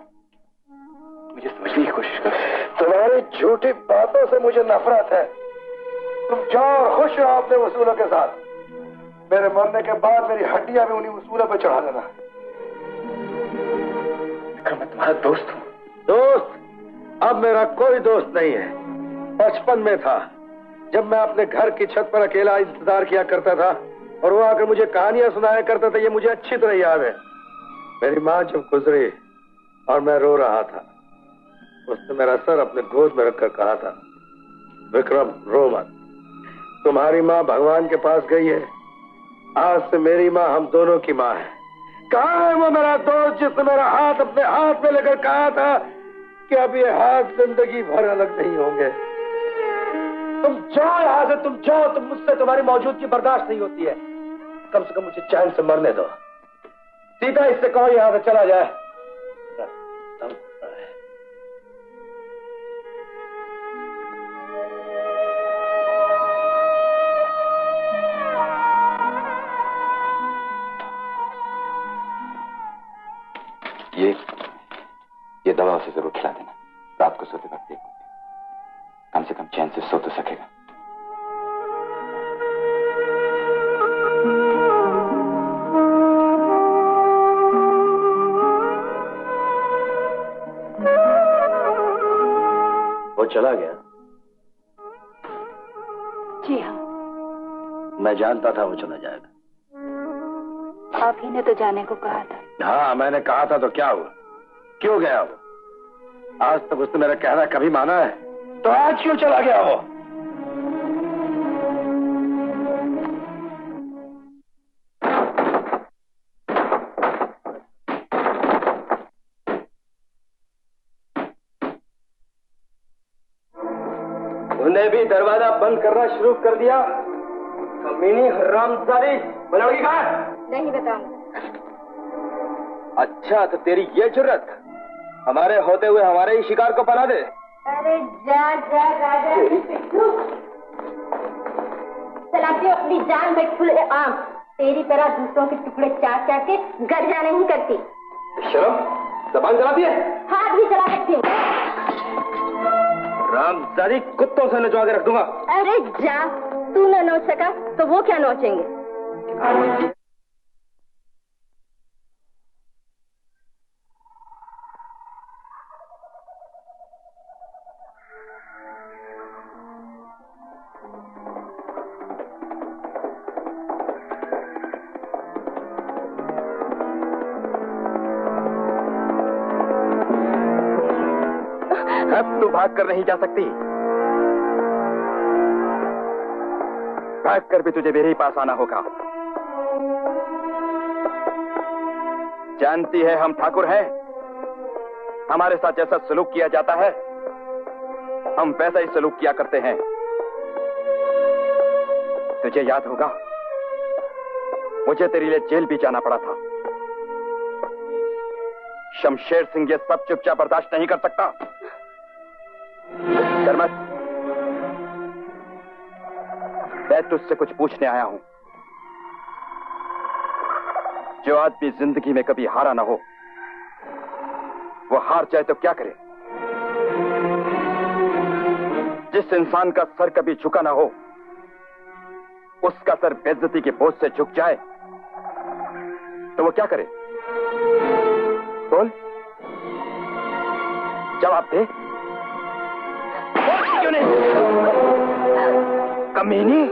Speaker 2: मुझे समझने की कोशिश करो।
Speaker 13: तुम्हारी झूठी बातों से मुझे नफरत है। तुम जाओ और खुश रहो अपने वसूलों के साथ। मेरे मरने के बाद मेरी हड्डियां भी उन्हीं वसूलों पर चढ़ा देना।
Speaker 2: विक्रम, मैं तुम्हारा दोस्त हूं।
Speaker 13: दोस्त? अब मेरा कोई दोस्त नहीं है। बचपन में था, जब मैं अपने घर की छत पर अकेला इंतजार किया करता था और वो आकर मुझे कहानियां सुनाया करता था। ये मुझे अच्छी तरह याद है। मेरी माँ जब गुजरी और मैं रो रहा था, उसने मेरा सर अपने गोद में रखकर कहा था, विक्रम रो मत, तुम्हारी माँ भगवान के पास गई है। आज से मेरी माँ हम दोनों की माँ है। कहाँ है वो मेरा दोस्त जिसने मेरा हाथ अपने हाथ में लेकर कहा था कि अब ये हाथ जिंदगी भर अलग नहीं होंगे। तुम जाओ यहां से, तुम जाओ। तुम मुझसे तुम्हारी मौजूदगी बर्दाश्त नहीं होती है। कम से कम मुझे चैन से मरने दो। सीधा इससे कहो यहां से चला जाए।
Speaker 2: ये दवा उसे जरूर खिला देना। रात को सोते वक्त देखो, कम से कम चैन से सो तो सकेगा।
Speaker 13: वो चला गया?
Speaker 14: जी हाँ।
Speaker 13: मैं जानता था वो चला जाएगा।
Speaker 14: आप ही ने तो जाने को कहा था।
Speaker 13: हाँ, मैंने कहा था तो क्या हुआ? क्यों गया वो? आज तक उसने मेरा कहना कभी माना है? तो आज क्यों चला गया वो?
Speaker 15: तूने भी दरवाजा बंद करना शुरू कर दिया? कमीनी हरामजादी, बनोगी कहाँ?
Speaker 6: नहीं बताऊंगा।
Speaker 15: अच्छा, तो तेरी ये जुर्रत हमारे होते हुए हमारे ही शिकार को पना दे?
Speaker 6: अरे जा जा राजा, चलाती हो अपनी जान में खुले आम। तेरी तरह दूसरों के टुकड़े चाट चाट के गर्जा नहीं करती।
Speaker 15: शर्म, जबान चलाती है?
Speaker 6: हाथ भी चला सकती हूँ।
Speaker 15: रामजादी, कुत्तों से नचवा के रख दूंगा।
Speaker 6: अरे जा, तू न नोच सका तो वो क्या नोचेंगे?
Speaker 2: अब तू भाग कर नहीं जा सकती। भाग कर भी तुझे मेरे ही पास आना होगा। जानती है हम ठाकुर हैं, हमारे साथ जैसा सलूक किया जाता है हम वैसा ही सलूक किया करते हैं। तुझे याद होगा मुझे तेरे लिए जेल भी जाना पड़ा था। शमशेर सिंह ये सब चुपचाप बर्दाश्त नहीं कर सकता। डर मत, मैं तुझसे कुछ पूछने आया हूं। जो आदमी जिंदगी में कभी हारा ना हो वो हार जाए तो क्या करे? जिस इंसान का सर कभी झुका ना हो उसका सर बेइज्जती के बोझ से झुक जाए तो वो क्या करे? बोल, जवाब दे। क्यों नहीं? कमीनी,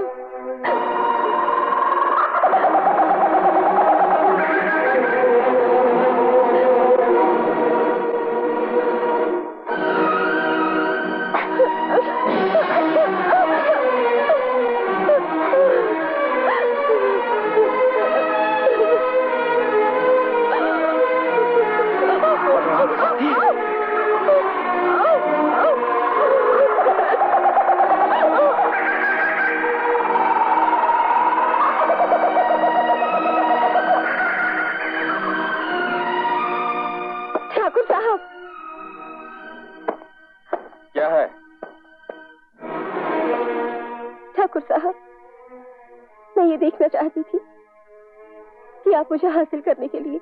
Speaker 16: देखना चाहती थी कि आप मुझे हासिल करने के लिए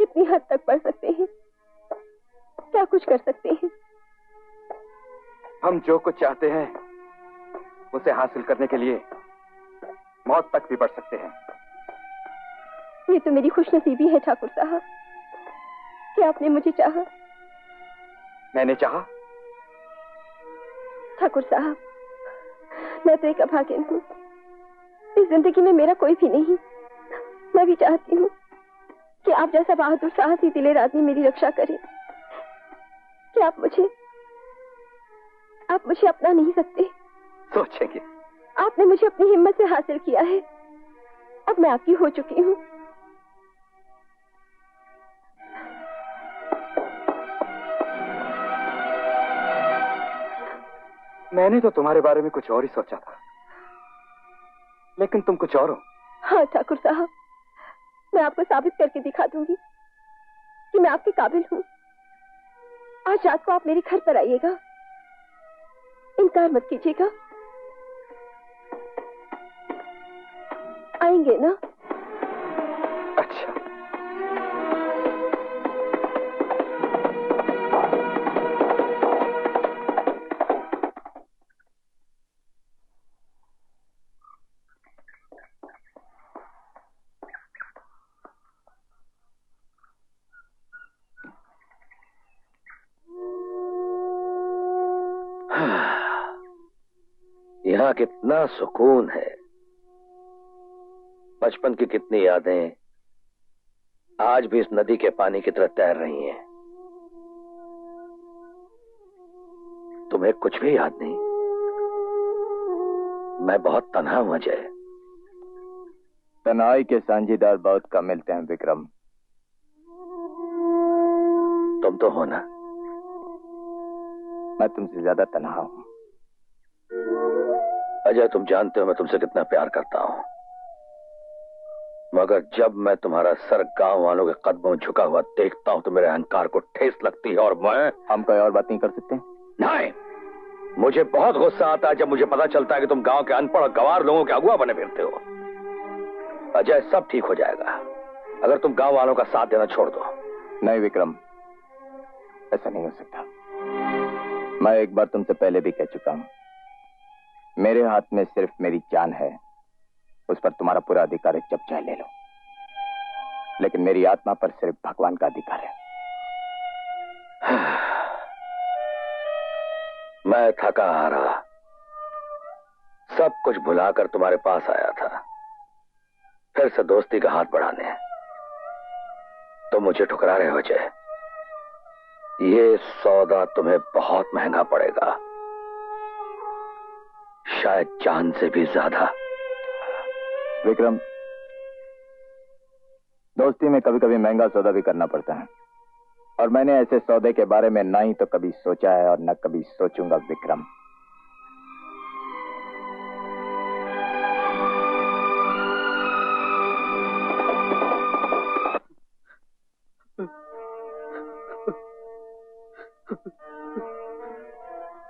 Speaker 16: कितनी हद तक बढ़ सकते हैं, क्या कुछ कर सकते हैं।
Speaker 2: हम जो कुछ चाहते हैं उसे हासिल करने के लिए मौत तक भी बढ़ सकते हैं।
Speaker 16: ये तो मेरी खुशनसीबी है ठाकुर साहब कि आपने मुझे चाहा।
Speaker 2: मैंने चाहा?
Speaker 16: ठाकुर साहब, मैं तो एक अभागिन हूँ। इस जिंदगी में मेरा कोई भी नहीं। मैं भी चाहती हूँ कि आप जैसा बहादुर साहसी दिलेर आदमी मेरी रक्षा करे। कि आप मुझे अपना नहीं सकते।
Speaker 2: सोचेंगे।
Speaker 16: आपने मुझे अपनी हिम्मत से हासिल किया है, अब मैं आपकी हो चुकी हूँ।
Speaker 2: मैंने तो तुम्हारे बारे में कुछ और ही सोचा था, लेकिन तुम कुछ और हो।
Speaker 16: हाँ ठाकुर साहब, मैं आपको साबित करके दिखा दूंगी कि मैं आपके काबिल हूँ। आज रात को आप मेरे घर पर आइएगा, इनकार मत कीजिएगा। आएंगे ना?
Speaker 2: अच्छा।
Speaker 13: यहाँ कितना सुकून है, बचपन की कितनी यादें आज भी इस नदी के पानी की तरह तैर रही हैं। तुम्हें कुछ भी याद नहीं? मैं बहुत तन्हा हूं अजय।
Speaker 12: तन्हाई के साझीदार बहुत कम मिलते हैं विक्रम।
Speaker 13: तुम तो हो ना?
Speaker 12: मैं तुमसे ज्यादा तन्हा हूं।
Speaker 13: अजय, तुम जानते हो मैं तुमसे कितना प्यार करता हूं, मगर जब मैं तुम्हारा सर गांव वालों के कदमों में झुका हुआ देखता हूं तो मेरे अहंकार को ठेस लगती है। और
Speaker 12: हम कोई और बात नहीं कर सकते?
Speaker 13: नहीं, मुझे बहुत गुस्सा आता है जब मुझे पता चलता है कि तुम गांव के अनपढ़ और गंवार लोगों के अगुआ बने फिरते हो। अजय, सब ठीक हो जाएगा अगर तुम गांव वालों का साथ देना छोड़ दो।
Speaker 12: नहीं विक्रम, ऐसा नहीं हो सकता। मैं एक बार तुमसे पहले भी कह चुका हूं, मेरे हाथ में सिर्फ मेरी जान है, उस पर तुम्हारा पूरा अधिकार है, जब चाहे ले लो। लेकिन मेरी आत्मा पर सिर्फ भगवान का अधिकार है।
Speaker 13: मैं थका हारा सब कुछ भुलाकर तुम्हारे पास आया था, फिर से दोस्ती का हाथ बढ़ाने। तो मुझे ठुकरा रहे हो अजय। ये सौदा तुम्हें बहुत महंगा पड़ेगा, शायद जान से भी ज्यादा।
Speaker 12: विक्रम, दोस्ती में कभी कभी महंगा सौदा भी करना पड़ता है, और मैंने ऐसे सौदे के बारे में ना ही तो कभी सोचा है और न कभी सोचूंगा विक्रम।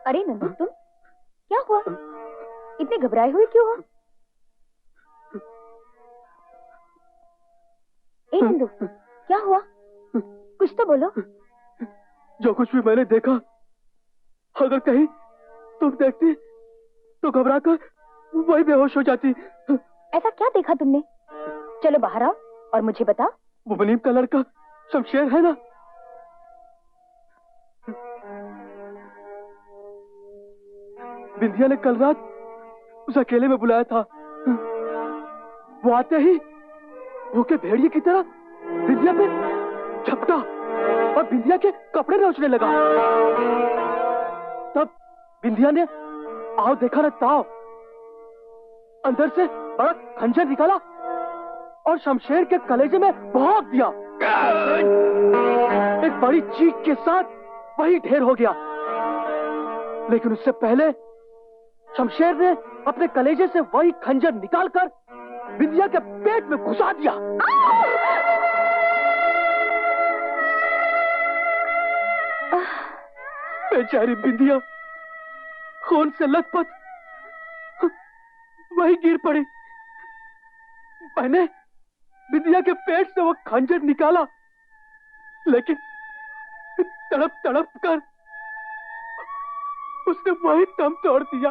Speaker 4: अरे नंदू, तुम क्या हुआ? इतने घबराए हुए क्यों हो? ए नंदू, क्या हुआ? कुछ तो बोलो।
Speaker 3: जो कुछ भी मैंने देखा, अगर कहीं तुम देखती तो घबराकर वही बेहोश हो जाती।
Speaker 4: ऐसा क्या देखा तुमने? चलो बाहर आओ और मुझे बताओ।
Speaker 3: वो मुनीम का लड़का शमशेर है ना, बिंदिया ने कल रात उसे अकेले में बुलाया था। वो आते ही भूखे भेड़िए की तरह बिंदिया पे झपटा और बिंदिया के कपड़े नोचने लगा। तब बिंदिया ने आओ देखा ना ताव, अंदर से बड़ा खंजर निकाला और शमशेर के कलेजे में भोंक दिया। एक बड़ी चीख के साथ वही ढेर हो गया। लेकिन उससे पहले शमशेर ने अपने कलेजे से वही खंजर निकालकर बिंदिया के पेट में घुसा दिया। बेचारी बिंदिया खून से लथपथ वही गिर पड़ी। मैंने बिंदिया के पेट से वो खंजर निकाला, लेकिन तड़प तड़प कर उसने वही दम तोड़ दिया।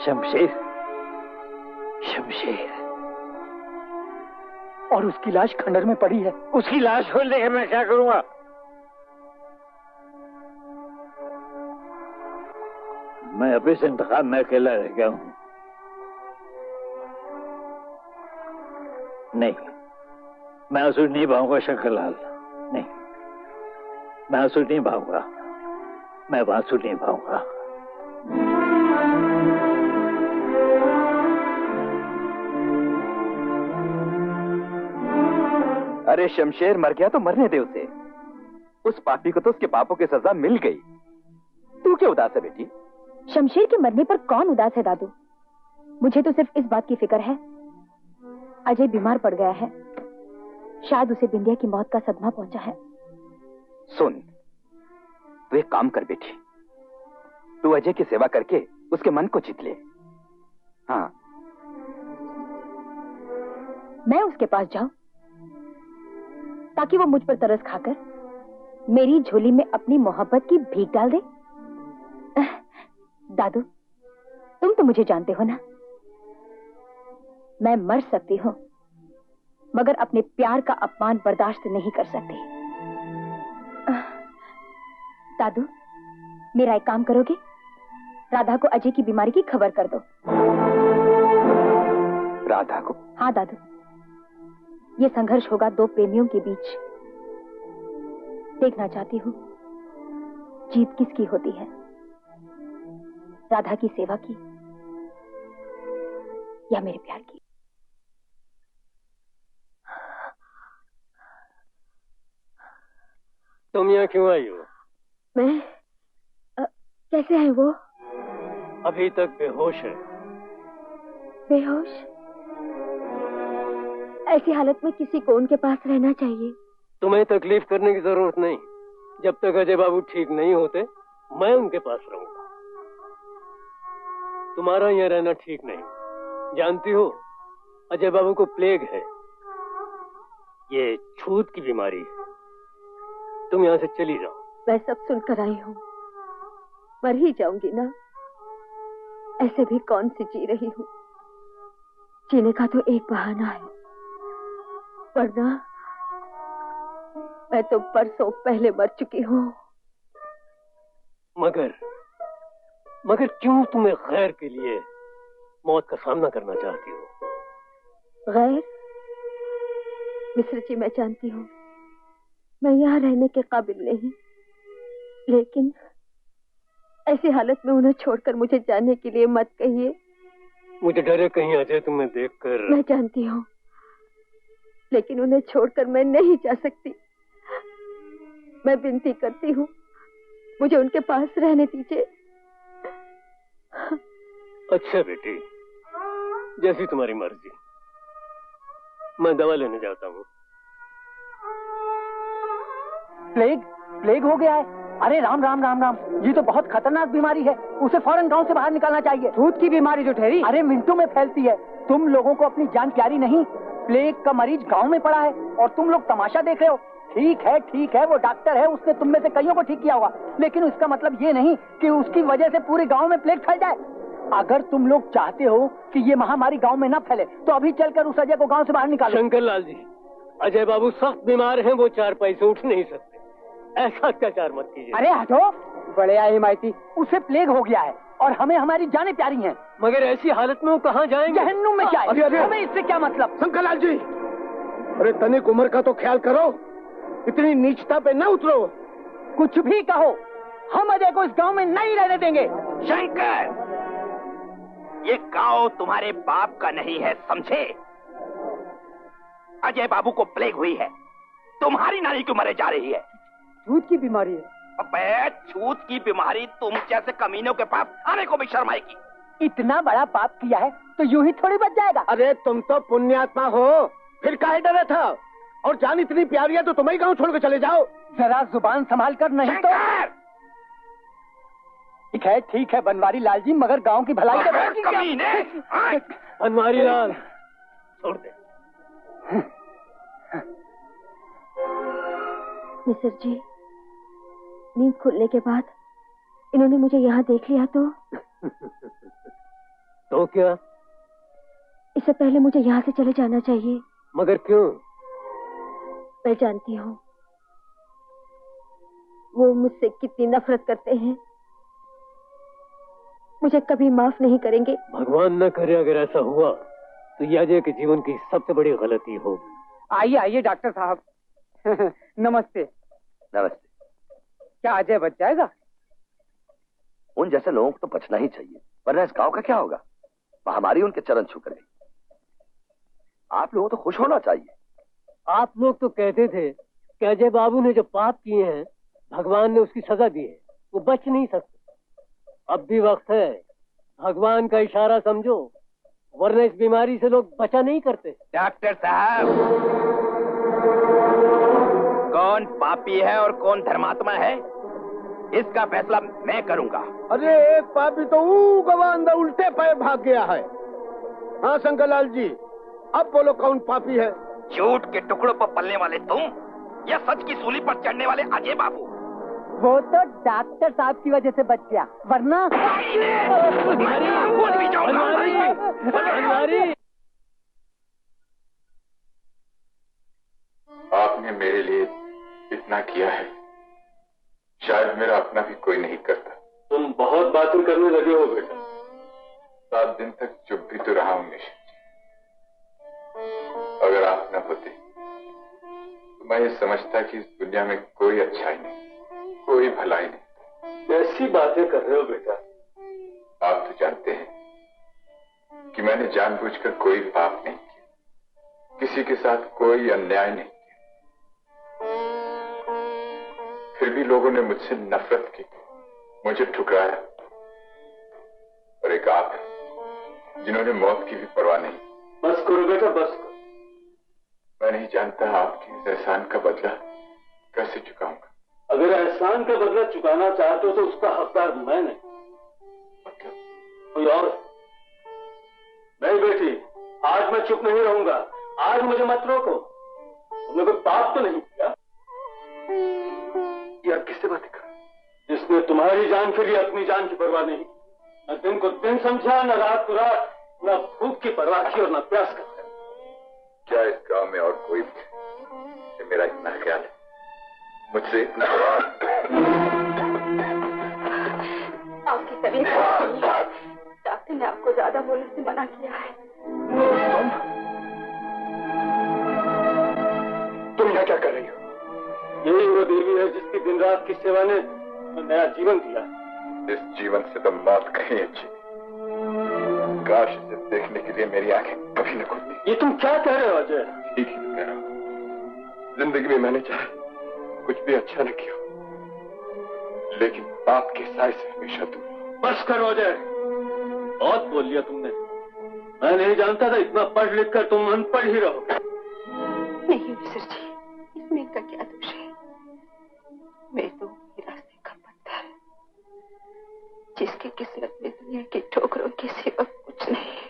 Speaker 9: शमशेर, शमशेर।
Speaker 3: और उसकी लाश खंडर में पड़ी है।
Speaker 9: उसकी लाश को लेकर मैं क्या करूंगा? मैं अभी से इंतकाम में अकेला रह गया हूं। नहीं, मैं आंसू नहीं बहाऊंगा शंकरलाल। नहीं, मैं आंसू नहीं बहाऊंगा। मैं आंसू नहीं बहाऊंगा।
Speaker 2: अरे शमशेर मर गया तो मरने दे उसे। उस पापी को तो उसके पापों की सजा मिल गई। तू क्यों उदास है बेटी?
Speaker 4: शमशेर के मरने पर कौन उदास है दादू? मुझे तो सिर्फ इस बात की फिक्र है, अजय बीमार पड़ गया है। शायद उसे बिंदिया की मौत का सदमा पहुंचा है।
Speaker 2: सुन, तू एक काम कर बेटी, तू अजय की सेवा करके उसके मन को जीत ले। हाँ,
Speaker 4: मैं उसके पास जाऊं ताकि वो मुझ पर तरस खाकर मेरी झोली में अपनी मोहब्बत की भीख डाल दे। दादू, तुम तो मुझे जानते हो ना, मैं मर सकती हूं मगर अपने प्यार का अपमान बर्दाश्त नहीं कर सकती। दादू, मेरा एक काम करोगे? राधा को अजय की बीमारी की खबर कर दो।
Speaker 2: राधा को?
Speaker 4: हाँ दादू, ये संघर्ष होगा दो प्रेमियों के बीच। देखना चाहती हूँ जीत किसकी होती है, राधा की सेवा की या मेरे प्यार की।
Speaker 17: तुम यहाँ क्यों आई हो?
Speaker 16: मैं कैसे है वो?
Speaker 17: अभी तक बेहोश है।
Speaker 16: बेहोश? ऐसी हालत में किसी को उनके पास रहना चाहिए।
Speaker 17: तुम्हें तकलीफ करने की जरूरत नहीं। जब तक अजय बाबू ठीक नहीं होते मैं उनके पास रहूंगा। तुम्हारा यहाँ रहना ठीक नहीं। जानती हो अजय बाबू को प्लेग है, ये छूत की बीमारी है। तुम यहाँ से चली जाओ।
Speaker 16: मैं सब सुनकर आई हूँ, मर ही जाऊंगी ना। ऐसे भी कौन सी जी रही हूँ। जीने का तो एक बहाना है, वरना मैं तो परसों पहले मर चुकी हूँ।
Speaker 17: मगर क्यों तुम्हें गैर के लिए मौत का सामना करना चाहती हो?
Speaker 16: गैर? मिश्र जी, मैं जानती हूँ मैं यहाँ रहने के काबिल नहीं, लेकिन ऐसी हालत में उन्हें छोड़कर मुझे जाने के लिए मत कहिए।
Speaker 17: मुझे डर है कहीं अजय तुम्हें देखकर।
Speaker 16: मैं जानती हूँ, लेकिन उन्हें छोड़कर मैं नहीं जा सकती। मैं विनती करती हूँ, मुझे उनके पास रहने दीजिए।
Speaker 17: अच्छा बेटी, जैसी तुम्हारी मर्जी। मैं दवा लेने जाता हूँ।
Speaker 3: प्लेग हो गया है? अरे राम राम राम राम, ये तो बहुत खतरनाक बीमारी है। उसे फौरन गांव से बाहर निकालना चाहिए।
Speaker 7: छूत की बीमारी जो ठहरी?
Speaker 3: अरे मिनटों में फैलती है। तुम लोगों को अपनी जान प्यारी नहीं? प्लेग का मरीज गांव में पड़ा है और तुम लोग तमाशा देख रहे हो। ठीक है, वो डॉक्टर है, उसने तुम में से कईयों को ठीक किया होगा, लेकिन इसका मतलब ये नहीं कि उसकी वजह से पूरे गांव में प्लेग फैल जाए। अगर तुम लोग चाहते हो कि ये महामारी गांव में न फैले तो अभी चलकर उस अजय को गांव से बाहर निकालो।
Speaker 17: शंकर लाल जी, अजय बाबू सख्त बीमार हैं, वो 4 पैसे उठ नहीं सकते। ऐसा अत्याचार मत कीजिए।
Speaker 3: अरे हटो, बड़े आई हिमायती, उसे प्लेग हो गया है और हमें हमारी जानें प्यारी हैं।
Speaker 17: मगर ऐसी हालत में वो कहाँ जाएंगे?
Speaker 3: जहन्नुम में जाए।
Speaker 13: अरे
Speaker 3: हमें इससे क्या मतलब?
Speaker 13: शंकरलाल जी, अरे तनिक उम्र का तो ख्याल करो, इतनी नीचता पे न उतरो।
Speaker 3: कुछ भी कहो, हम अजय को इस गांव में नहीं रहने देंगे।
Speaker 2: शंकर, ये गांव तुम्हारे बाप का नहीं है, समझे? अजय बाबू को प्लेग हुई है, तुम्हारी नानी क्यों मरे जा रही है?
Speaker 7: छूत की बीमारी है।
Speaker 2: अबे छूत की बीमारी तुम जैसे कमीनों के पाप आने को भी शर्म आएगी।
Speaker 3: इतना बड़ा पाप किया है तो यूं ही थोड़ी बच जाएगा।
Speaker 13: अरे तुम तो पुण्यात्मा हो, फिर काहे डरे था? और जान इतनी प्यारी है तो तुम्हें गांव छोड़ के चले जाओ।
Speaker 3: जरा जुबान संभाल कर नहीं तो। ठीक है बनवारी लाल जी, मगर गांव की भलाई
Speaker 17: बनवारी लाल, छोड़ दे।
Speaker 16: मिस्र जी, नींद खुलने के बाद इन्होंने मुझे यहाँ देख लिया
Speaker 17: तो क्या?
Speaker 16: इससे पहले मुझे यहाँ से चले जाना चाहिए।
Speaker 17: मगर क्यों?
Speaker 16: मैं जानती हूँ वो मुझसे कितनी नफरत करते हैं, मुझे कभी माफ नहीं करेंगे।
Speaker 17: भगवान न करे अगर ऐसा हुआ तो ये अजय के जीवन की सबसे बड़ी गलती होगी।
Speaker 7: आइए डॉक्टर साहब। नमस्ते।
Speaker 2: नमस्ते।
Speaker 7: क्या अजय बच जाएगा?
Speaker 2: उन जैसे लोगों को तो बचना ही चाहिए, वरना इस गांव का क्या होगा? महामारी उनके चरण छू कर गई। आप लोगों को तो खुश होना चाहिए।
Speaker 17: आप लोग तो कहते थे कि अजय बाबू ने जो पाप किए हैं भगवान ने उसकी सजा दी है, वो बच नहीं सकते। अब भी वक्त है, भगवान का इशारा समझो, वरना इस बीमारी से लोग बचा नहीं करते।
Speaker 2: डॉक्टर साहब, कौन पापी है और कौन धर्मात्मा है, इसका फैसला मैं करूंगा।
Speaker 13: अरे एक पापी तो गवांदा उल्टे पैर भाग गया है। हाँ शंकरलाल जी, अब बोलो कौन पापी है?
Speaker 2: झूठ के टुकड़ों पर पलने वाले तुम या सच की सूली पर चढ़ने वाले अजय बाबू?
Speaker 3: वो तो डॉक्टर साहब की वजह से बच गया, वरना
Speaker 18: आपने मेरे लिए इतना किया है, शायद मेरा अपना भी कोई नहीं करता।
Speaker 15: तुम बहुत बातें करने लगे हो बेटा।
Speaker 18: 7 दिन तक चुप भी तो रहा हूं निशित जी। अगर आप न होते तो मैं ये समझता कि इस दुनिया में कोई अच्छाई नहीं, कोई भलाई नहीं।
Speaker 15: कैसी बातें कर रहे हो बेटा?
Speaker 18: आप तो जानते हैं कि मैंने जानबूझकर कोई पाप नहीं किया, किसी के साथ कोई अन्याय नहीं किया। फिर भी लोगों ने मुझसे नफरत की, मुझे ठुकराया। और एक आप जिन्होंने मौत की भी परवाह नहीं।
Speaker 15: बस करो बेटा, बस करो।
Speaker 18: मैं नहीं जानता आपके इस एहसान का बदला कैसे चुकाऊंगा।
Speaker 15: अगर एहसान का बदला चुकाना चाहते हो तो उसका हकदार मैं नहीं, कोई और। नहीं बेटी, आज मैं चुप नहीं रहूंगा। आज मुझे मत रोको। तुमने कोई पाप तो नहीं किया?
Speaker 18: यार किससे बातें कर?
Speaker 15: जिसने तुम्हारी जान के लिए अपनी जान की परवाह नहीं, न दिन को दिन समझा, न रात को रात, न भूख की परवाह की और न प्यास का।
Speaker 18: क्या इस गांव में और कोई भी है? मेरा इतना ख्याल है, मुझसे इतना।
Speaker 16: आपकी तबीयत खराब है। डॉक्टर ने आपको ज्यादा बोलने से मना किया है।
Speaker 18: तुम यहाँ क्या कर रही हो?
Speaker 15: यही वो देवी है जिसकी दिन रात की सेवा ने नया जीवन दिया।
Speaker 18: इस जीवन से तो मौत कहीं अच्छी। काश इसे देखने के लिए मेरी आंखें कभी न खुलती।
Speaker 15: ये तुम क्या कह रहे हो अजय?
Speaker 18: ठीक ही कह रहा हूँ। जिंदगी में मैंने चाहे कुछ भी अच्छा न किया, लेकिन पाप के साए से हमेशा दूर।
Speaker 15: बस करो अजय, बहुत बोल लिया तुमने। मैं नहीं जानता था इतना पढ़ लिख कर तुम अनपढ़ ही रहोगे।
Speaker 16: नहीं मिश्र जी, इसमें इनका क्या दोष है? मैं तो रास्ते का पत्थर, जिसकी किस्मत में दुनिया की ठोकरों के सिवा कुछ नहीं।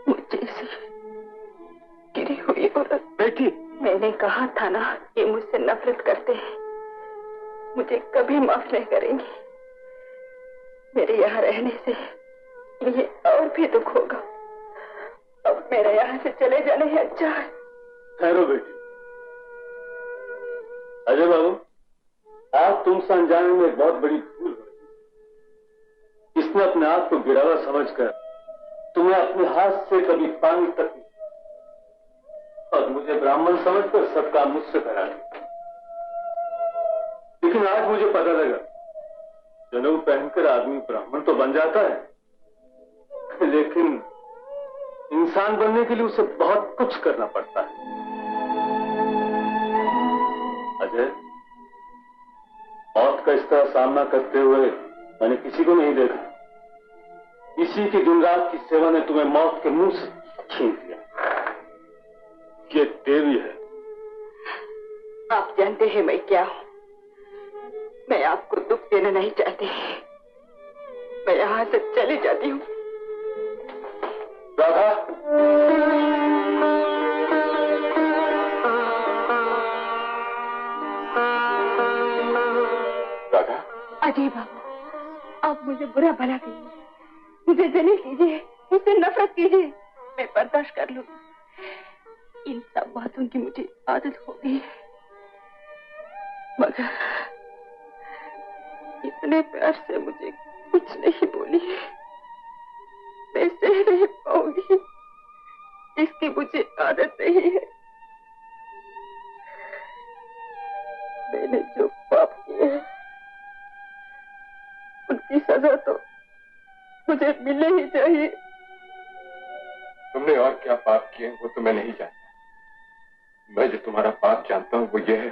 Speaker 16: मुझे से गिरी हुई औरत।
Speaker 15: बेटी,
Speaker 16: मैंने कहा था ना, ये मुझसे नफरत करते हैं, मुझे कभी माफ नहीं करेंगे। मेरे यहाँ रहने से ये और भी दुख होगा। अब मेरा यहाँ से चले जाने ही अच्छा है।
Speaker 15: ठहरो बेटी। अजय बाबू, आप तुमसे अनजाने में एक बहुत बड़ी भूल हुई। इसने अपने आप को गिरावा समझकर तुम्हें अपने हाथ से कभी पानी तक नहीं, और मुझे ब्राह्मण समझकर सब काम मुझसे करा दिया। लेकिन आज मुझे पता लगा, जनेऊ पहनकर आदमी ब्राह्मण तो बन जाता है, लेकिन इंसान बनने के लिए उसे बहुत कुछ करना पड़ता है। अजय, मौत का इस तरह सामना करते हुए मैंने किसी को नहीं देखा। इसी की दिन रात की सेवा ने तुम्हें मौत के मुंह से छीन लिया। ये देवी है।
Speaker 16: आप जानते हैं मैं क्या हूं। मैं आपको दुख देना नहीं चाहती। मैं यहाँ से चली जाती हूँ।
Speaker 15: राधा,
Speaker 18: राधा।
Speaker 16: अजय बाबू, आप मुझे बुरा भला कीजिए, मुझे जलील कीजिए, मुझसे नफरत कीजिए, मैं बर्दाश्त कर लूंगी। इन सब बातों की मुझे आदत हो गई है, मगर इतने प्यार से मुझे कुछ नहीं बोली। मैं सह नहीं पाऊंगी, इसकी मुझे आदत नहीं है। मैंने जो पाप किए हैं उनकी सजा तो मुझे मिलनी ही चाहिए।
Speaker 18: तुमने और क्या पाप किए वो तो मैं नहीं जानता। मैं जो तुम्हारा पाप जानता हूँ वो ये है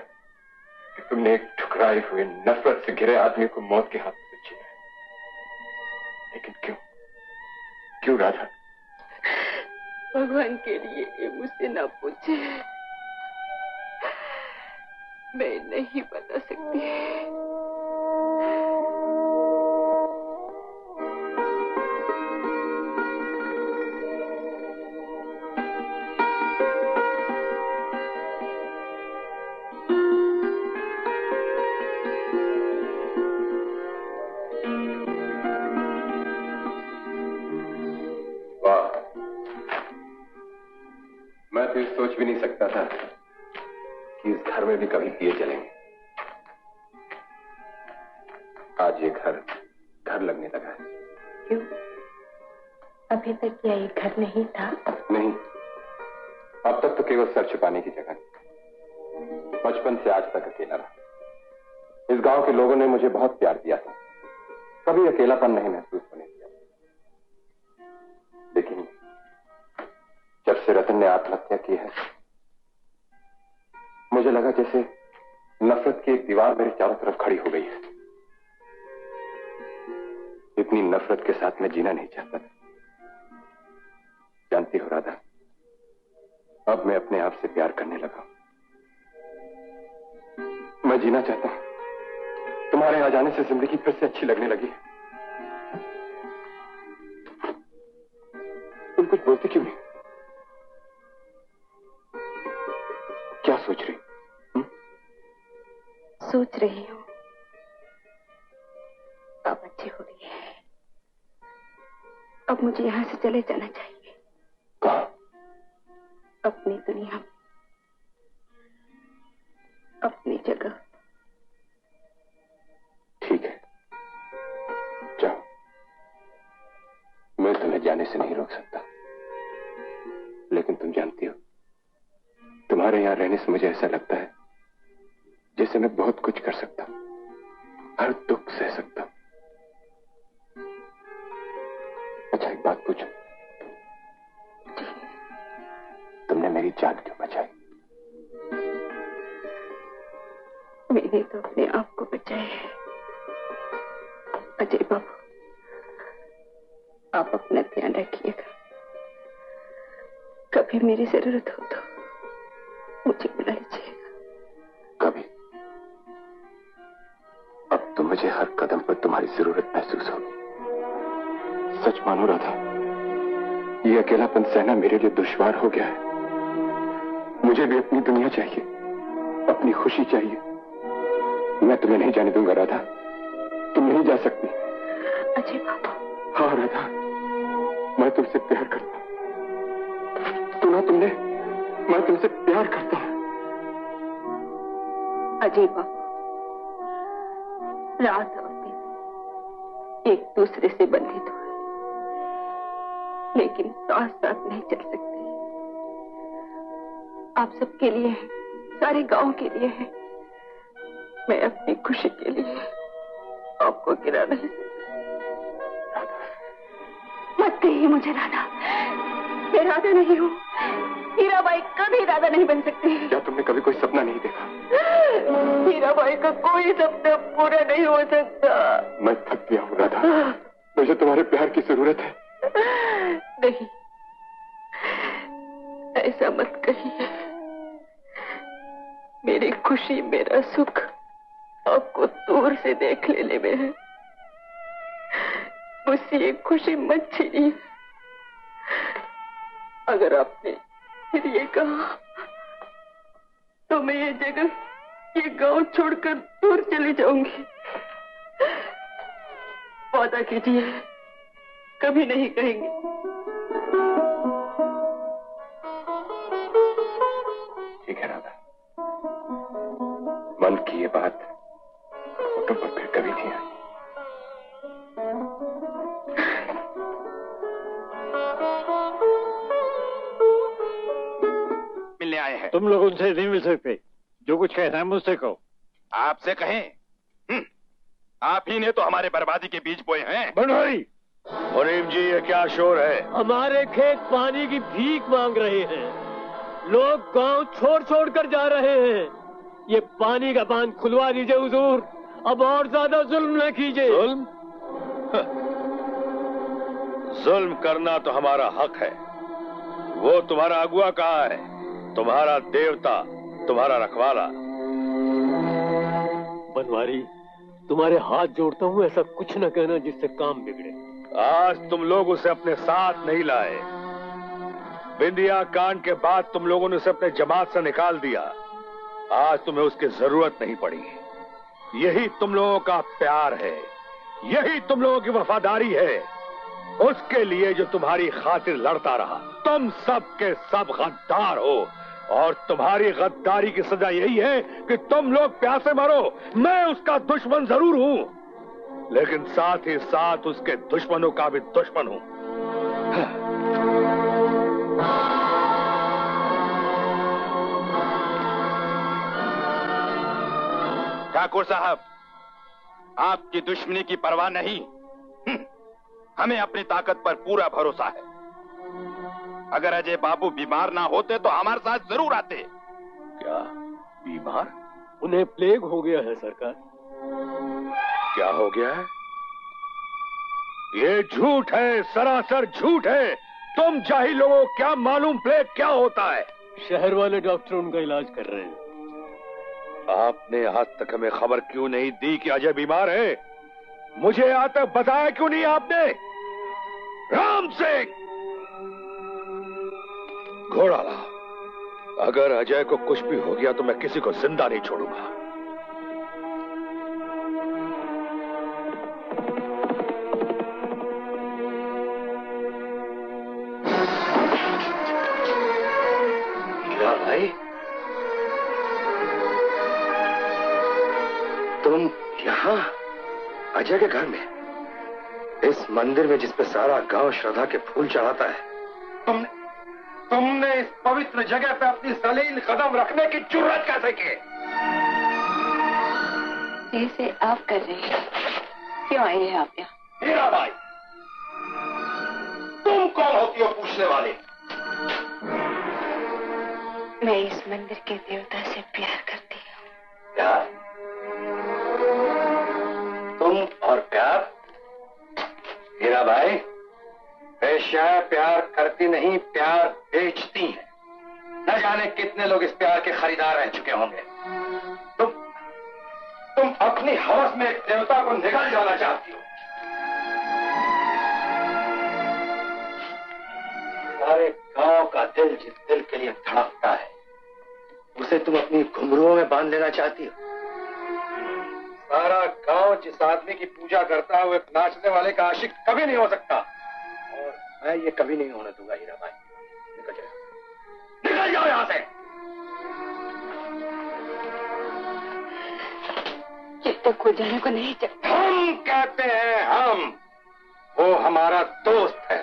Speaker 18: कि तुमने एक ठुकराए हुए नफरत से घिरे आदमी को मौत के हाथ से छीना है। लेकिन क्यों? क्यों राधा?
Speaker 16: भगवान के लिए ये मुझसे ना पूछे, मैं नहीं बता सकती।
Speaker 18: मैं तो सोच भी नहीं सकता था
Speaker 10: कि इस घर में भी कभी दिए जलेंगे। आज ये घर लगने लगा है।
Speaker 14: क्यों? अभी तक क्या ये घर नहीं था?
Speaker 10: नहीं, अब तक तो केवल सर छुपाने की जगह थी। बचपन से आज तक अकेला रहा। इस गांव के लोगों ने मुझे बहुत प्यार दिया था, कभी अकेलापन नहीं महसूस होने दिया। लेकिन जब से रतन ने आत्महत्या की है, मुझे लगा जैसे नफरत की एक दीवार मेरे चारों तरफ खड़ी हो गई है। इतनी नफरत के साथ मैं जीना नहीं चाहता था। जानती हो राधा, अब मैं अपने आप से प्यार करने लगा। मैं जीना चाहता हूं। तुम्हारे आ जाने से जिंदगी फिर से अच्छी लगने लगी। तुम कुछ बोलती क्यों नहीं? क्या सोच रही?
Speaker 14: सोच रही हूँ अब अच्छी हो गई है। अब मुझे यहाँ से चले जाना चाहिए।
Speaker 10: कहाँ?
Speaker 14: अपनी दुनिया में, अपनी जगह।
Speaker 10: ठीक है, जाओ। मैं तुम्हें जाने से नहीं रोक सकता, लेकिन तुम जानती हो, तुम्हारे यहां रहने से मुझे ऐसा लगता है जैसे मैं बहुत कुछ कर सकता हूं, हर दुख सह सकता हूं। अच्छा, एक बात पूछूं? तुमने मेरी जान क्यों बचाई?
Speaker 14: मैंने तो अपने आप को बचाया है। अजय बाबू, आप अपना ध्यान रखिएगा। कभी मेरी जरूरत हो तो मुझे बुला लीजिएगा।
Speaker 10: कभी? अब तो मुझे हर कदम पर तुम्हारी जरूरत महसूस होगी। सच मानो राधा, ये अकेलापन सहना मेरे लिए दुश्वार हो गया है। मुझे भी अपनी दुनिया चाहिए, अपनी खुशी चाहिए। मैं तुम्हें नहीं जाने दूंगा राधा, तुम नहीं जा सकती।
Speaker 14: अजय बाबू।
Speaker 10: हाँ राधा, मैं तुमसे प्यार करता हूं। सुना तुमने? मैं तुमसे प्यार करता हूं।
Speaker 14: अजय बाबू, रात और दिन एक दूसरे से बंधित हुए, लेकिन साथ साथ नहीं चल सकते। आप सबके लिए है, सारे गांव के लिए है। मैं अपनी खुशी के लिए आपको गिरा नहीं सकता। मत कहिए मुझे राधा, मैं राधा नहीं हूँ। हीराबाई कभी राधा नहीं बन सकती।
Speaker 10: क्या तुमने कभी कोई सपना नहीं देखा?
Speaker 14: हीराबाई का कोई सपना पूरा नहीं हो सकता।
Speaker 10: मैं थक गया हूँ राधा, मुझे तुम्हारे प्यार की जरूरत है।
Speaker 14: नहीं, ऐसा मत कहिए। मेरी खुशी, मेरा सुख आपको दूर से देख लेने में है। मुझसे ये खुशी मत छीनिए। अगर आपने फिर ये कहा तो मैं ये जगह, ये गांव छोड़कर दूर चली जाऊंगी। वादा कीजिए, कभी नहीं कहेंगे।
Speaker 10: ठीक है राधा, मन की ये बात फोटो पर फिर कभी नहीं आई।
Speaker 8: मिलने आए हैं। तुम लोग उनसे नहीं मिल सकते। जो कुछ कहना है मुझसे कहो।
Speaker 19: आपसे कहें? आप ही ने तो हमारे बर्बादी के बीज बोए हैं।
Speaker 8: बनवारी, मुनीम जी, ये क्या शोर है?
Speaker 17: हमारे खेत पानी की भीख मांग रहे हैं। लोग गांव छोड़ छोड़ कर जा रहे हैं। ये पानी का बांध खुलवा दीजिए हुजूर। अब और ज्यादा जुल्म न कीजिए।
Speaker 8: जुल्म? जुल्म करना तो हमारा हक है। वो तुम्हारा अगुआ कहाँ है? तुम्हारा देवता, तुम्हारा रखवाला।
Speaker 17: बनवारी, तुम्हारे हाथ जोड़ता हूँ, ऐसा कुछ न कहना जिससे काम बिगड़े।
Speaker 8: आज तुम लोग उसे अपने साथ नहीं लाए। बिंदिया कांड के बाद तुम लोगों ने उसे अपने जमात से निकाल दिया। आज तुम्हें उसकी जरूरत नहीं पड़ी। यही तुम लोगों का प्यार है, यही तुम लोगों की वफादारी है। उसके लिए जो तुम्हारी खातिर लड़ता रहा। तुम सब के सब गद्दार हो, और तुम्हारी गद्दारी की सजा यही है कि तुम लोग प्यासे मरो। मैं उसका दुश्मन जरूर हूं, लेकिन साथ ही साथ उसके दुश्मनों का भी दुश्मन हूं।
Speaker 19: ठाकुर साहब, आपकी दुश्मनी की परवाह नहीं, हमें अपनी ताकत पर पूरा भरोसा है। अगर अजय बाबू बीमार ना होते तो हमारे साथ जरूर आते।
Speaker 8: क्या बीमार?
Speaker 17: उन्हें प्लेग हो गया है सरकार।
Speaker 8: क्या हो गया है? ये झूठ है, सरासर झूठ है। तुम जाहिल लोगों को क्या मालूम प्लेग क्या होता है?
Speaker 17: शहर वाले डॉक्टर उनका इलाज कर रहे हैं।
Speaker 8: आपने आज तक हमें खबर क्यों नहीं दी कि अजय बीमार है? मुझे आज तक बताया क्यों नहीं आपने? राम सिंह, घोड़ा ला। अगर अजय को कुछ भी हो गया तो मैं किसी को जिंदा नहीं छोड़ूंगा।
Speaker 13: भाई, तुम यहाँ अजय के घर में, इस मंदिर में जिस पे सारा गांव श्रद्धा के फूल चढ़ाता है, तुमने इस पवित्र जगह पे अपनी जलील कदम रखने की जुर्रत कैसे की?
Speaker 14: जैसे आप कर रहे हैं। क्यों आए हैं आप यहाँ?
Speaker 13: हीराबाई, तुम कौन होती हो पूछने वाली?
Speaker 14: मैं इस मंदिर के देवता से प्यार करती हूँ।
Speaker 13: प्यार? तुम और प्यार? हीराबाई, वेश्याएं प्यार करती नहीं, प्यार बेचती हैं। न जाने कितने लोग इस प्यार के खरीदार रह चुके होंगे। तुम अपनी हवस में एक देवता को निगल जाना चाहती हो। सारे गांव का दिल जिस दिल के लिए धड़कता है, उसे तुम अपनी घुंघरुओं में बांध लेना चाहती हो। सारा गांव जिस आदमी की पूजा करता है वो एक नाचने वाले का आशिक कभी नहीं हो सकता, और मैं ये कभी नहीं होने दूंगा। हीराबाई, निकल जाओ, निकल जाओ यहां से।
Speaker 14: जब तक वो जाने को नहीं चाहता।
Speaker 13: हम कहते हैं हम, वो हमारा दोस्त है।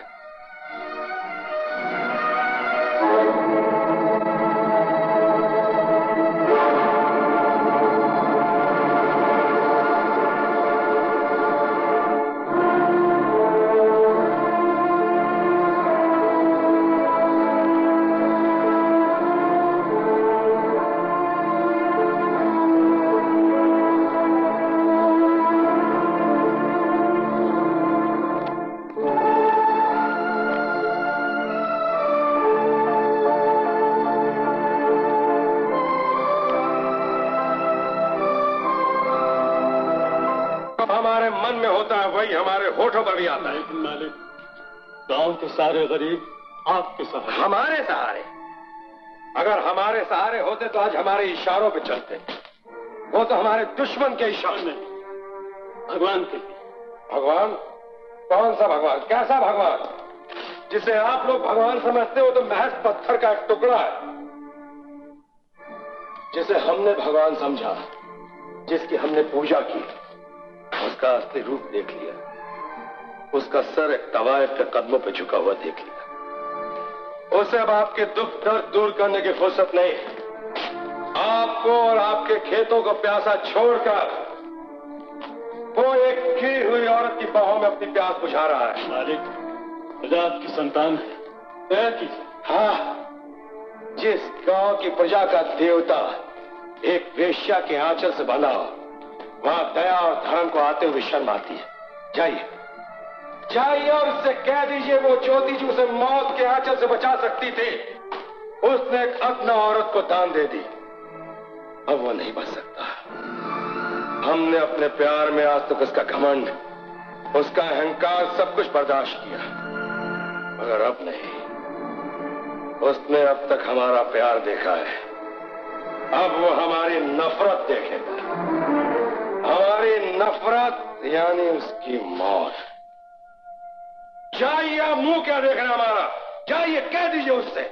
Speaker 13: वही हमारे होठों पर भी आता है।
Speaker 15: मालिक, गांव के सारे गरीब आपके सहारे।
Speaker 13: हमारे सहारे? अगर हमारे सहारे होते तो आज हमारे इशारों पे चलते। वो तो हमारे दुश्मन के इशारे नहीं,
Speaker 15: भगवान के।
Speaker 13: भगवान? कौन सा भगवान? कैसा भगवान? जिसे आप लोग भगवान समझते हो तो महज पत्थर का एक टुकड़ा है। जिसे हमने भगवान समझा, जिसकी हमने पूजा की, उसका असली रूप देख लिया। उसका सर एक तवायफ के कदमों पे झुका हुआ देख लिया। उसे अब आपके दुख दर्द दूर करने की फुर्सत नहीं। आपको और आपके खेतों को प्यासा छोड़कर वो एक की हुई औरत की बाहों में अपनी प्यास बुझा रहा है।
Speaker 15: मालिक, प्रजा की संतान है।
Speaker 13: हाँ, जिस गांव की प्रजा का देवता एक वेश्या के आंचल से बंधा हो, वहां दया और धर्म को आते हुए शर्म आती है। जाइए, जाइए और उससे कह दीजिए वो ज्योति जो उसे मौत के आंचल से बचा सकती थी, उसने एक अदना औरत को दान दे दी। अब वो नहीं बच सकता। हमने अपने प्यार में आज तक उसका घमंड, उसका अहंकार, सब कुछ बर्दाश्त किया, मगर अब नहीं। उसने अब तक हमारा प्यार देखा है, अब वो हमारी नफरत देखेगा। हमारी नफरत यानी उसकी मौत। जाइए, मुंह क्या देखना हमारा? जाइए, कह दीजिए उससे।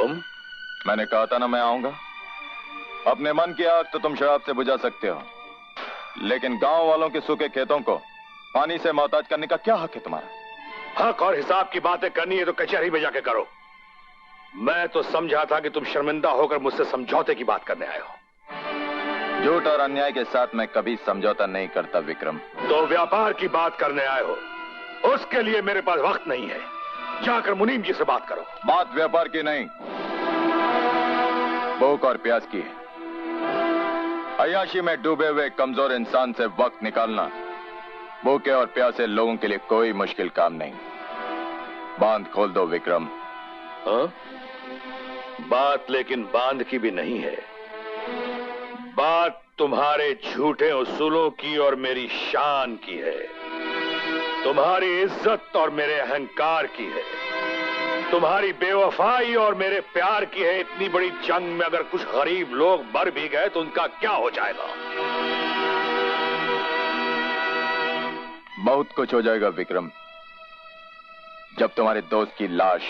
Speaker 19: तुम?
Speaker 12: मैंने कहा था ना मैं आऊंगा। अपने मन की आग तो तुम शराब से बुझा सकते हो, लेकिन गांव वालों के सूखे खेतों को पानी से मोहताज करने का क्या हक है तुम्हारा?
Speaker 8: हक और हिसाब की बातें करनी है तो कचहरी में जाके करो। मैं तो समझा था कि तुम शर्मिंदा होकर मुझसे समझौते की बात करने आए हो।
Speaker 12: झूठ और अन्याय के साथ मैं कभी समझौता नहीं करता विक्रम।
Speaker 8: तो व्यापार की बात करने आए हो, उसके लिए मेरे पास वक्त नहीं है। जाकर मुनीम जी से बात करो।
Speaker 12: बात व्यापार की नहीं, भूख और प्यास की है। अय्याशी में डूबे हुए कमजोर इंसान से वक्त निकालना भूखे और प्यासे लोगों के लिए कोई मुश्किल काम नहीं। बांध खोल दो विक्रम।
Speaker 8: हाँ? बात लेकिन बांध की भी नहीं है। बात तुम्हारे झूठे उसूलों की और मेरी शान की है। तुम्हारी इज्जत और मेरे अहंकार की है। तुम्हारी बेवफाई और मेरे प्यार की है। इतनी बड़ी जंग में अगर कुछ गरीब लोग मर भी गए तो उनका क्या हो जाएगा?
Speaker 12: बहुत कुछ हो जाएगा विक्रम। जब तुम्हारे दोस्त की लाश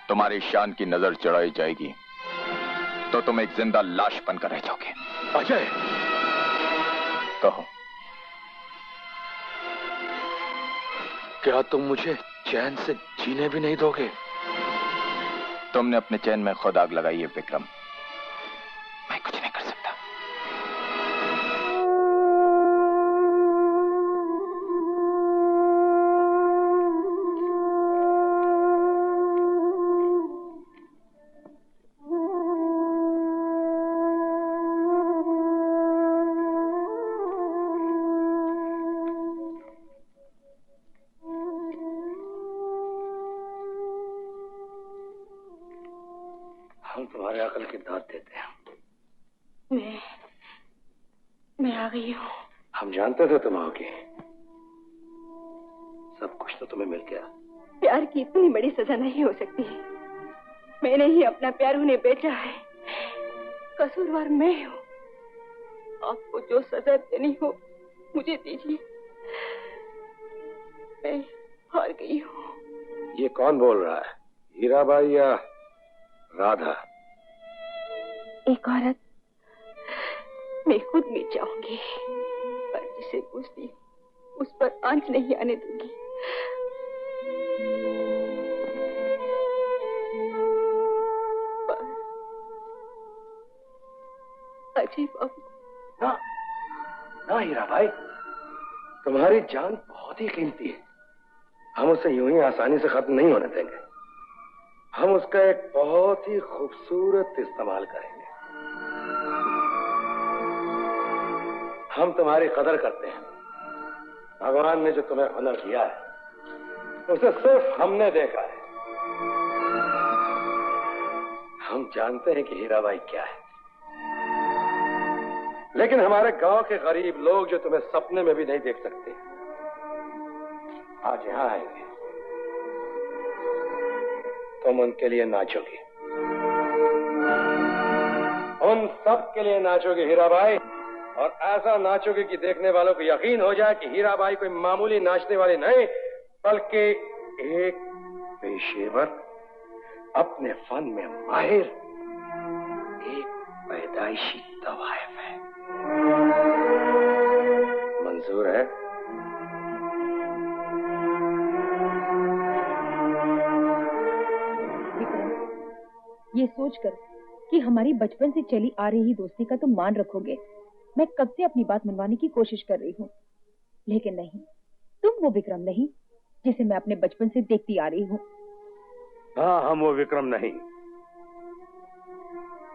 Speaker 12: तुम्हारी शान की नजर चढ़ाई जाएगी तो तुम एक जिंदा लाश बनकर रह जाओगे।
Speaker 8: अजय,
Speaker 12: कहो,
Speaker 8: क्या तुम मुझे चैन से जीने भी नहीं दोगे?
Speaker 12: तुमने अपने चैन में खुद आग लगाई है विक्रम। मैं कुछ नहीं कर सकता।
Speaker 8: हम तुम्हारे अकल की दाद देते हैं।
Speaker 14: मैं आ गई हूँ।
Speaker 8: हम जानते थे तुम आओगी। सब कुछ तो तुम्हें मिल गया।
Speaker 14: प्यार की इतनी बड़ी सजा नहीं हो सकती। मैंने ही अपना प्यार उन्हें बेचा है। कसूरवार मैं हूँ। आपको जो सजा देनी हो मुझे दीजिए। मैं हार गई हूँ।
Speaker 8: ये कौन बोल रहा है, हीराबाई या राधा?
Speaker 14: एक औरत। मैं खुद मिट जाऊंगी, पर जिसे पूछती उस पर आंच नहीं आने दूंगी। अजय बाबू।
Speaker 8: ना ना हीराबाई, तुम्हारी जान बहुत ही कीमती है। हम उसे यूं ही आसानी से खत्म नहीं होने देंगे। हम उसका एक बहुत ही खूबसूरत इस्तेमाल करेंगे। हम तुम्हारी कदर करते हैं। भगवान ने जो तुम्हें हुनर दिया है उसे सिर्फ हमने देखा है। हम जानते हैं कि हीराबाई क्या है, लेकिन हमारे गांव के गरीब लोग जो तुम्हें सपने में भी नहीं देख सकते आज यहां आएंगे। तुम उनके लिए नाचोगे, उन सब के लिए नाचोगे हीराबाई, और ऐसा नाचोगे कि देखने वालों को यकीन हो जाए कि हीराबाई कोई मामूली नाचने वाली नहीं बल्कि एक पेशेवर, अपने फन में माहिर, एक पैदाइशी तवायफ है। मंजूर है?
Speaker 4: ये सोचकर कि हमारी बचपन से चली आ रही दोस्ती का तुम मान रखोगे, मैं कब से अपनी बात मनवाने की कोशिश कर रही हूँ, लेकिन नहीं, तुम वो विक्रम नहीं जिसे मैं अपने बचपन से देखती आ रही हूँ।
Speaker 8: हाँ, हम वो विक्रम नहीं,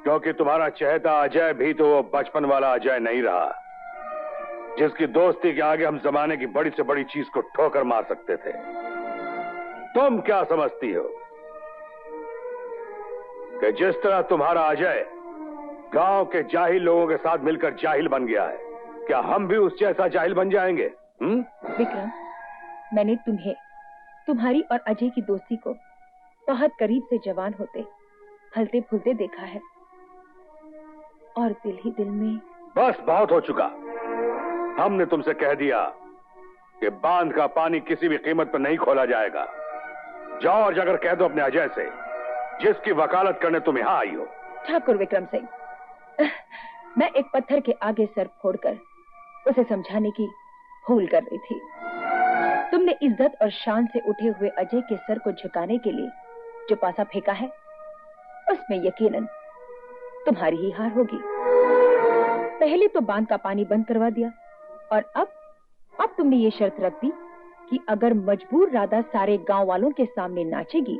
Speaker 8: क्योंकि तुम्हारा चहेता अजय भी तो वो बचपन वाला अजय नहीं रहा जिसकी दोस्ती के आगे हम जमाने की बड़ी से बड़ी चीज को ठोकर मार सकते थे। तुम क्या समझती हो कि जिस तरह तुम्हारा अजय गांव के जाहिल लोगों के साथ मिलकर जाहिल बन गया है, क्या हम भी उस जैसा जाहिल बन जाएंगे?
Speaker 4: विक्रम, मैंने तुम्हें, तुम्हारी और अजय की दोस्ती को बहुत करीब से जवान होते, फलते फूलते देखा है, और दिल ही दिल में।
Speaker 8: बस बहुत हो चुका। हमने तुमसे कह दिया कि बांध का पानी किसी भी कीमत पर नहीं खोला जाएगा। जाओ और जाकर कह दो अपने अजय से जिसकी वकालत करने तुम यहां आई हो?
Speaker 4: ठाकुर विक्रम सिंह, मैं एक पत्थर के आगे सर फोड़कर उसे समझाने की भूल कर रही थी। तुमने इज्जत और शान से उठे हुए अजय के सर को झुकाने के लिए जो पासा फेंका है, उसमें यकीनन तुम्हारी ही हार होगी। पहले तो बांध का पानी बंद करवा दिया और अब तुमने ये शर्त रख दी कि अगर मजबूर राधा सारे गांव वालों के सामने नाचेगी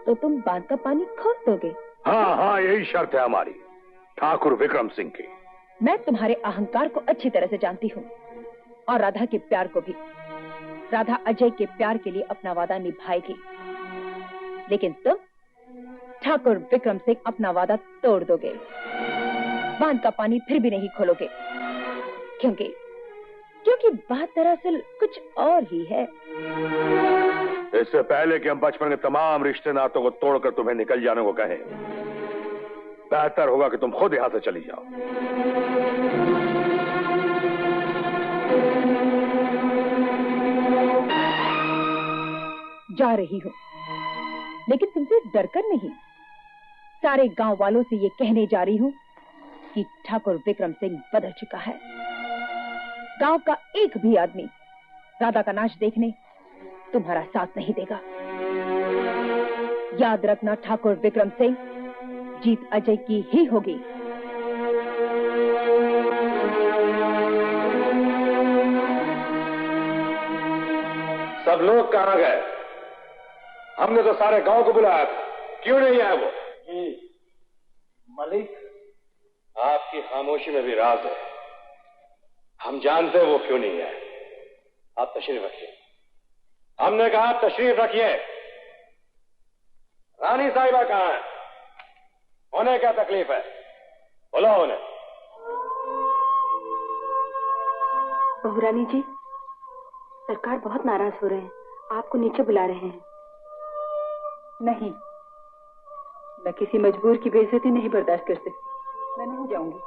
Speaker 4: तो तुम बांध का पानी खोल दोगे।
Speaker 8: हाँ, यही शर्त है हमारी, ठाकुर विक्रम सिंह की।
Speaker 4: मैं तुम्हारे अहंकार को अच्छी तरह से जानती हूँ और राधा के प्यार को भी। राधा अजय के प्यार के लिए अपना वादा निभाएगी, लेकिन तुम ठाकुर विक्रम सिंह अपना वादा तोड़ दोगे। बांध का पानी फिर भी नहीं खोलोगे, क्योंकि बात दरअसल कुछ और ही है।
Speaker 8: इससे पहले कि हम बचपन के तमाम रिश्ते नातों को तोड़कर तुम्हें निकल जाने को कहें, बेहतर होगा कि तुम खुद यहां से चली जाओ।
Speaker 4: जा रही हूं, लेकिन तुमसे डरकर नहीं। सारे गांव वालों से ये कहने जा रही हूं कि ठाकुर विक्रम सिंह बदल चुका है। गांव का एक भी आदमी राधा का नाच देखने तुम्हारा साथ नहीं देगा। याद रखना ठाकुर विक्रम सिंह, जीत अजय की ही होगी।
Speaker 13: सब लोग कहां गए? हमने तो सारे गांव को बुलाया था, क्यों नहीं आया वो?
Speaker 15: मलिक,
Speaker 13: आपकी खामोशी में भी राज है। हम जानते हैं वो क्यों नहीं है। आप तशरीफ रखिए। हमने कहा आप तशरीफ रखिए। रानी साहिबा कहां है? उन्हें क्या तकलीफ है? बुलाओ उन्हें।
Speaker 16: बहू रानी जी, सरकार बहुत नाराज हो रहे हैं, आपको नीचे बुला रहे हैं।
Speaker 4: नहीं, मैं किसी मजबूर की बेइज्जती नहीं बर्दाश्त कर सकती। मैं नहीं जाऊंगी।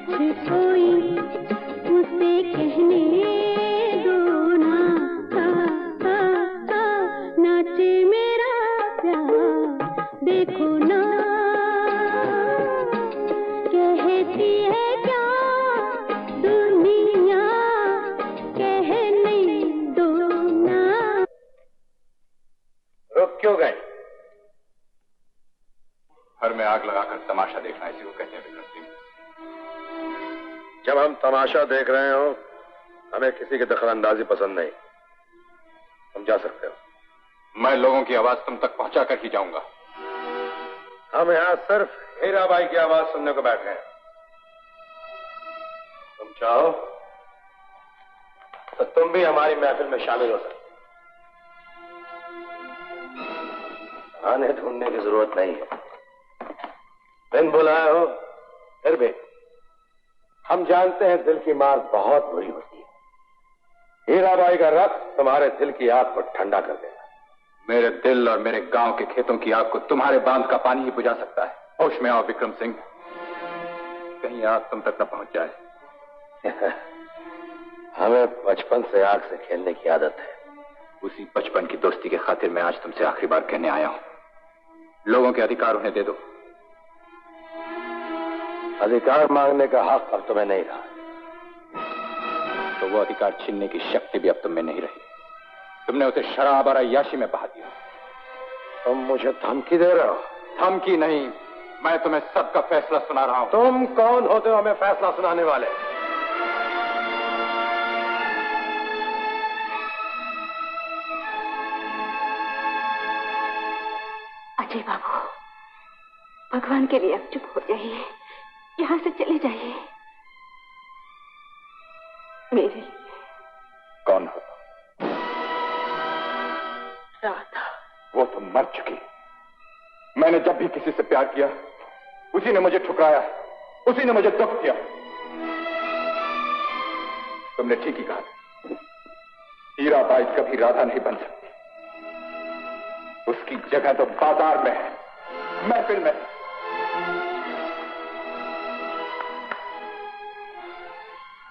Speaker 5: कुछ कोई उसे कहने दो ना, नाचे मेरा प्यार देखो ना, कहती है क्या दुनिया, कहने दो ना।
Speaker 18: रुक क्यों गए? घर में आग लगाकर तमाशा देखना इसी को कहते हैं विक्रम सिंह।
Speaker 13: जब हम तमाशा देख रहे हो हमें किसी की दखलंदाजी पसंद नहीं। तुम जा सकते हो।
Speaker 18: मैं लोगों की आवाज तुम तक पहुंचा कर ही जाऊंगा।
Speaker 13: हम यहाँ सिर्फ हीराबाई की आवाज सुनने को बैठे हैं। तुम चाहो तो तुम भी हमारी महफिल में शामिल हो सकते। आने ढूंढने की जरूरत नहीं है। बिन बुलाए हो फिर भी हम जानते हैं दिल की मार बहुत बुरी होती है। हीराबाई का रक्त तुम्हारे दिल की आग को ठंडा कर देगा।
Speaker 18: मेरे दिल और मेरे गांव के खेतों की आग को तुम्हारे बांध का पानी ही बुझा सकता है। होश में आओ विक्रम सिंह, कहीं आग तुम तक न पहुंच जाए।
Speaker 13: हमें बचपन से आग से खेलने की आदत है।
Speaker 18: उसी बचपन की दोस्ती के खातिर मैं आज तुमसे आखिरी बार कहने आया हूं, लोगों के अधिकार उन्हें दे दो।
Speaker 13: अधिकार मांगने का हक अब तुम्हें नहीं रहा,
Speaker 18: तो वो अधिकार छीनने की शक्ति भी अब तुम में नहीं रही। तुमने उसे शराब और अय्याशी में बहा दिया।
Speaker 13: तुम मुझे धमकी दे रहे हो?
Speaker 18: धमकी नहीं, मैं तुम्हें सबका फैसला सुना रहा हूं।
Speaker 13: तुम कौन होते हो हमें फैसला सुनाने वाले?
Speaker 14: अजय बाबू, भगवान के लिए अब चुप हो जाइए, यहाँ से चले जाइए। मेरे लिए।
Speaker 18: कौन हो?
Speaker 14: राधा।
Speaker 18: वो तो मर चुकी। मैंने जब भी किसी से प्यार किया उसी ने मुझे ठुकराया, उसी ने मुझे दुख किया। तुमने ठीक ही कहा, हीराबाई कभी राधा नहीं बन सकती। उसकी जगह तो बाजार में है, महफिल में।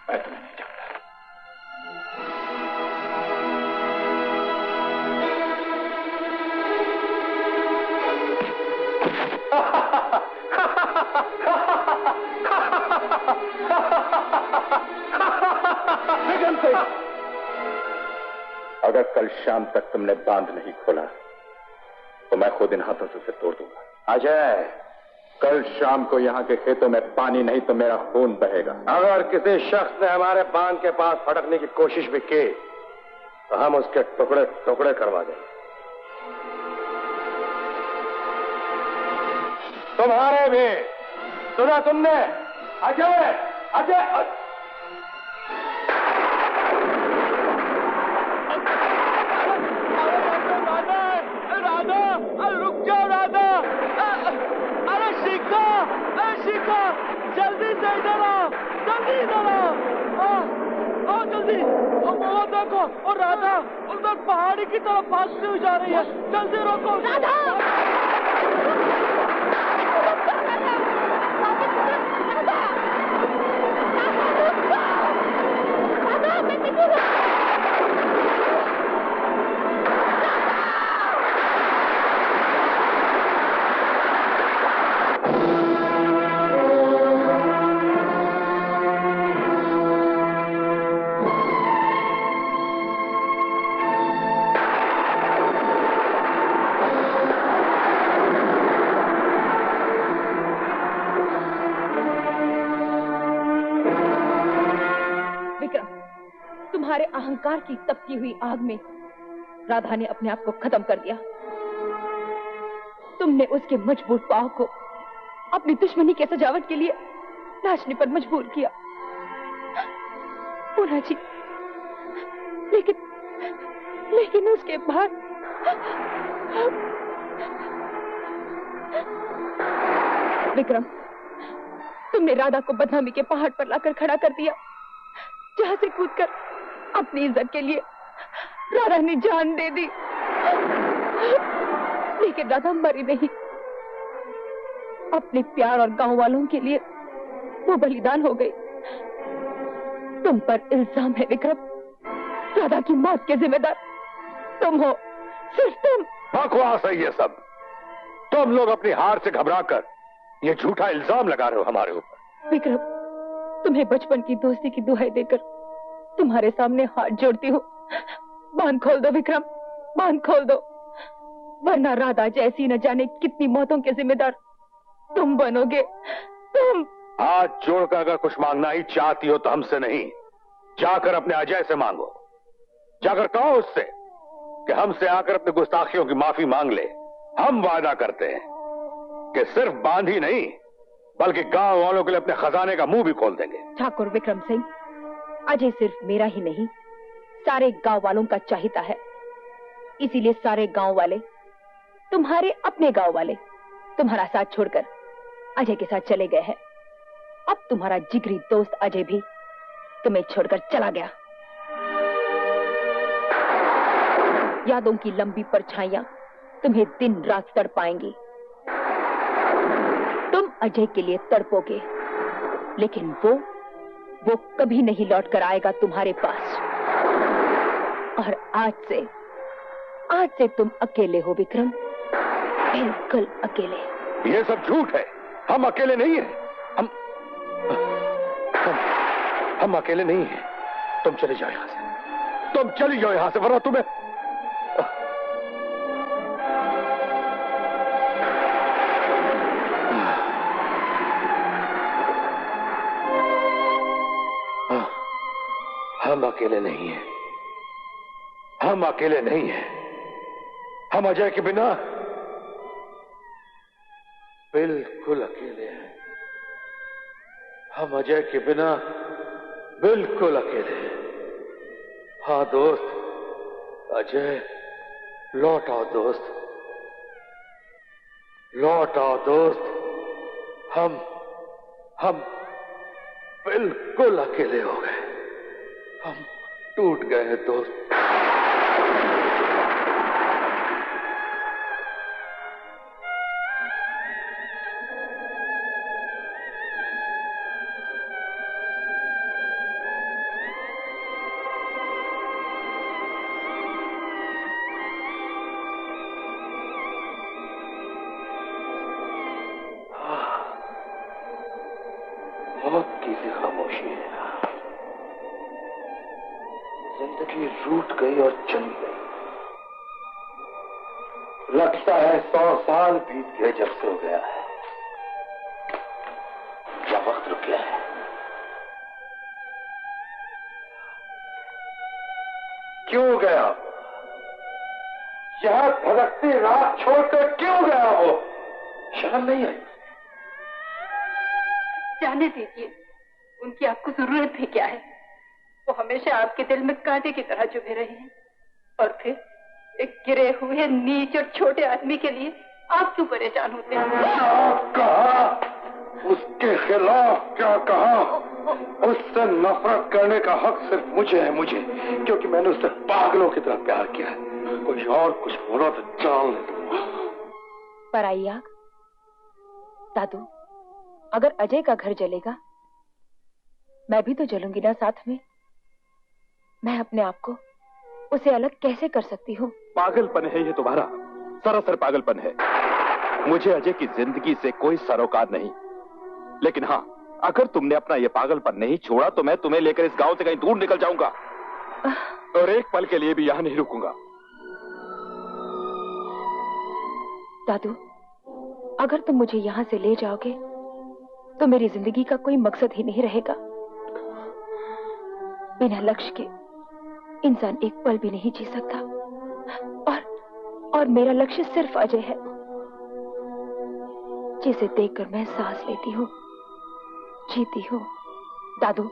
Speaker 18: मैं तुम्हें नहीं जानता। विक्रम सिंह, अगर कल शाम तक तुमने बांध नहीं खोला तो मैं खुद इन हाथों से उसे तोड़ दूंगा।
Speaker 13: अजय,
Speaker 18: कल शाम को यहाँ के खेतों में पानी नहीं तो मेरा खून बहेगा।
Speaker 13: अगर किसी शख्स ने हमारे बांध के पास फटकने की कोशिश भी की तो हम उसके टुकड़े टुकड़े करवा देंगे। तुम्हारे भी। सुना तुमने? अजय, अजय,
Speaker 5: रुक जाओ राधा। अरे शिखा, अरे शिखा, जल्दी से इधर आओ, जल्दी इधर आओ, आओ जल्दी। वो देखो, और राधा उधर पहाड़ी की तरफ भागती हुई जा रही है। जल्दी रोको राधा।
Speaker 4: तुम्हारे अहंकार की तपती हुई आग में राधा ने अपने आप को खत्म कर दिया। तुमने उसके मजबूत पांव को अपनी दुश्मनी के सजावट के लिए नाचने पर मजबूर किया। पूना जी, लेकिन उसके बाद विक्रम, तुमने राधा को बदनामी के पहाड़ पर लाकर खड़ा कर दिया, जहां से कूदकर अपनी इज्जत के लिए राधा ने जान दे दी। लेकिन राधा मरी नहीं, अपने प्यार और गांव वालों के लिए वो बलिदान हो गई। तुम पर इल्जाम है विक्रम, राधा की मौत के जिम्मेदार तुम हो, सिर्फ तुम।
Speaker 8: बकवास है ये सब। तुम लोग अपनी हार से घबराकर ये झूठा इल्जाम लगा रहे हो हमारे ऊपर।
Speaker 4: विक्रम, तुम्हें बचपन की दोस्ती की दुहाई देकर तुम्हारे सामने हाथ जोड़ती हूँ, बांध खोल दो विक्रम, बांध खोल दो, वरना राधा जैसी न जाने कितनी मौतों के जिम्मेदार तुम बनोगे। तुम
Speaker 8: हाथ जोड़कर अगर कुछ मांगना ही चाहती हो तो हमसे नहीं, जाकर अपने अजय से मांगो। जाकर कहो उससे कि हमसे आकर अपनी गुस्ताखियों की माफी मांग ले। हम वादा करते हैं कि सिर्फ बांध ही नहीं बल्कि गांव वालों के लिए अपने खजाने का मुंह भी खोल देंगे।
Speaker 4: ठाकुर विक्रम सिंह, अजय सिर्फ मेरा ही नहीं सारे गांव वालों का चाहता है, इसीलिए सारे गांव वाले, तुम्हारे अपने गांव वाले, तुम्हारा साथ छोड़कर अजय के साथ चले गए हैं। अब तुम्हारा जिगरी दोस्त अजय भी तुम्हें छोड़कर चला गया। यादों की लंबी परछाइयां तुम्हें दिन रात तड़पाएंगी। तुम अजय के लिए तड़पोगे, लेकिन वो कभी नहीं लौट कर आएगा तुम्हारे पास। और आज से तुम अकेले हो विक्रम, बिल्कुल अकेले।
Speaker 8: ये सब झूठ है, हम अकेले नहीं हैं। हम अकेले नहीं हैं। तुम चले जाओ यहां से, तुम चली जाओ यहां से, वरना तुम्हें हम अकेले नहीं हैं, हम अकेले नहीं हैं। हम अजय के बिना बिल्कुल अकेले हैं। हम अजय के बिना बिल्कुल अकेले हैं। हाँ दोस्त, अजय लौट आओ दोस्त, लौट आओ दोस्त। हम बिल्कुल अकेले हो गए, हम टूट गए हैं दोस्त। मौत की सी खामोशी है। जिंदगी रूठ गई और चली गई। लगता है 100 साल बीत गए जब से हो गया है, या वक्त रुक गया है। क्यों गया यहां भटकती रात छोड़कर? क्यों गया वो? शर्म नहीं आई?
Speaker 14: जाने दीजिए, उनकी आपको जरूरत भी क्या है? वो हमेशा आपके दिल में कांटे की तरह चुभे रहे हैं, और फिर एक गिरे हुए नीच और छोटे आदमी के लिए आप क्यों परेशान होते हैं?
Speaker 8: क्या कहा? उसके खिलाफ क्या कहा? उससे नफरत करने का हक सिर्फ मुझे है, मुझे, क्योंकि मैंने उससे पागलों की तरह प्यार किया है। कोई और कुछ बोला तो जान ले।
Speaker 4: पराई आग। दादू, अगर अजय का घर जलेगा मैं भी तो जलूंगी ना साथ में। मैं अपने आप को उसे अलग कैसे कर सकती हूँ?
Speaker 19: पागलपन है ये तुम्हारा, सरासर पागलपन है। मुझे अजय की जिंदगी से कोई सरोकार नहीं, लेकिन हाँ, अगर तुमने अपना ये पागलपन नहीं छोड़ा तो मैं तुम्हें लेकर इस गांव से कहीं दूर निकल जाऊंगा, और एक पल के लिए भी यहां नहीं रुकूंगा।
Speaker 4: दादू, अगर तुम मुझे यहां से ले जाओगे तो मेरी जिंदगी का कोई मकसद ही नहीं रहेगा। बिना लक्ष्य के इंसान एक पल भी नहीं जी सकता, और मेरा लक्ष्य सिर्फ अजय है, जिसे देखकर मैं सांस लेती हूँ, जीती हूँ। दादू,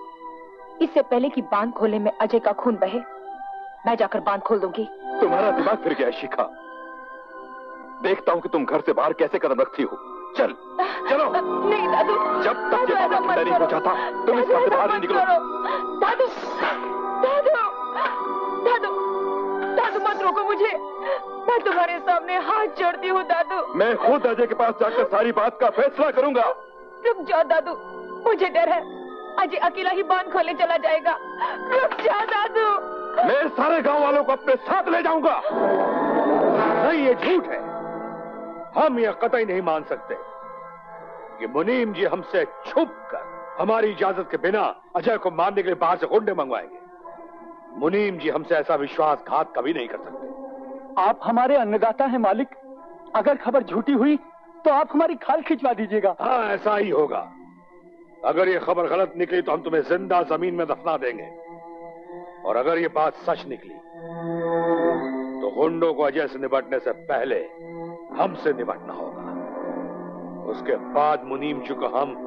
Speaker 4: इससे पहले कि बांध खोले में अजय का खून बहे, मैं जाकर बांध खोल दूंगी।
Speaker 19: तुम्हारा दिमाग फिर गया शिखा। देखता हूँ कि तुम घर से बाहर कैसे कदम रखती हो। चल, चलो।
Speaker 4: नहीं दादू,
Speaker 19: जब तक ये बाबा ठंडा नहीं हो जाता तुम इस घर से बाहर नहीं निकलो।
Speaker 4: दादू, दादू, दादू, दादू मत रोको मुझे, मैं तुम्हारे सामने हाथ जोड़ती हूँ दादू।
Speaker 19: मैं खुद अजय के पास जाकर सारी बात का फैसला करूंगा।
Speaker 4: रुक जाओ दादू,
Speaker 14: मुझे डर है अजय अकेला ही बांध खोले चला जाएगा। रुक जा दादू।
Speaker 8: मैं सारे गांव वालों को अपने साथ ले जाऊंगा। नहीं, ये झूठ है। हम यह कतई नहीं मान सकते कि मुनीम जी हमसे छुप कर हमारी इजाजत के बिना अजय को मारने के लिए बाहर से गुंडे मंगवाएंगे। मुनीम जी हमसे ऐसा विश्वासघात कभी नहीं कर सकते।
Speaker 3: आप हमारे अन्नदाता हैं मालिक, अगर खबर झूठी हुई तो आप हमारी खाल खिंचवा दीजिएगा।
Speaker 8: हाँ, ऐसा ही होगा। अगर ये खबर गलत निकली तो हम तुम्हें जिंदा जमीन में दफना देंगे, और अगर ये बात सच निकली तो गुंडों को अजय से निपटने से पहले हमसे निपटना होगा। उसके बाद मुनीम जी को हम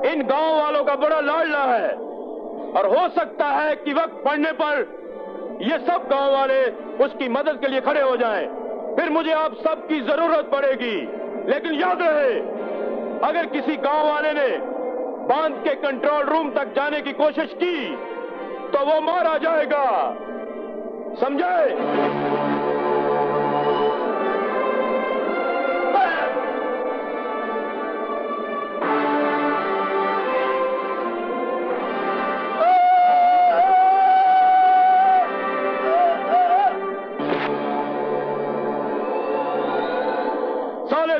Speaker 8: इन गांव वालों का बड़ा लाडला है, और हो सकता है कि वक्त पड़ने पर ये सब गांव वाले उसकी मदद के लिए खड़े हो जाएं। फिर मुझे आप सबकी जरूरत पड़ेगी। लेकिन याद रहे, अगर किसी गांव वाले ने बांध के कंट्रोल रूम तक जाने की कोशिश की तो वो मारा जाएगा। समझे?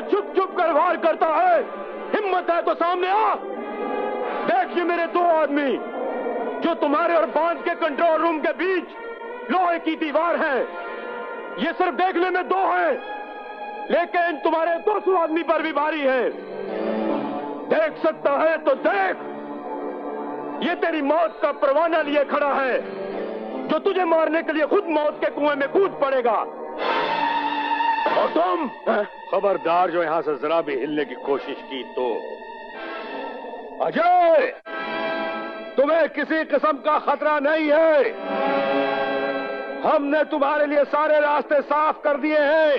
Speaker 8: चुप चुप कर वार करता है। हिम्मत है तो सामने आ। देखिए मेरे दो आदमी जो तुम्हारे और बांध के कंट्रोल रूम के बीच लोहे की दीवार है। ये सिर्फ देखने में दो हैं, लेकिन तुम्हारे 200 आदमी पर भी भारी है। देख सकता है तो देख, ये तेरी मौत का परवाना लिए खड़ा है, जो तुझे मारने के लिए खुद मौत के कुएं में कूद पड़ेगा। और तुम खबरदार, जो यहां से जरा भी हिलने की कोशिश की तो अजय, तुम्हें किसी किस्म का खतरा नहीं है। हमने तुम्हारे लिए सारे रास्ते साफ कर दिए हैं।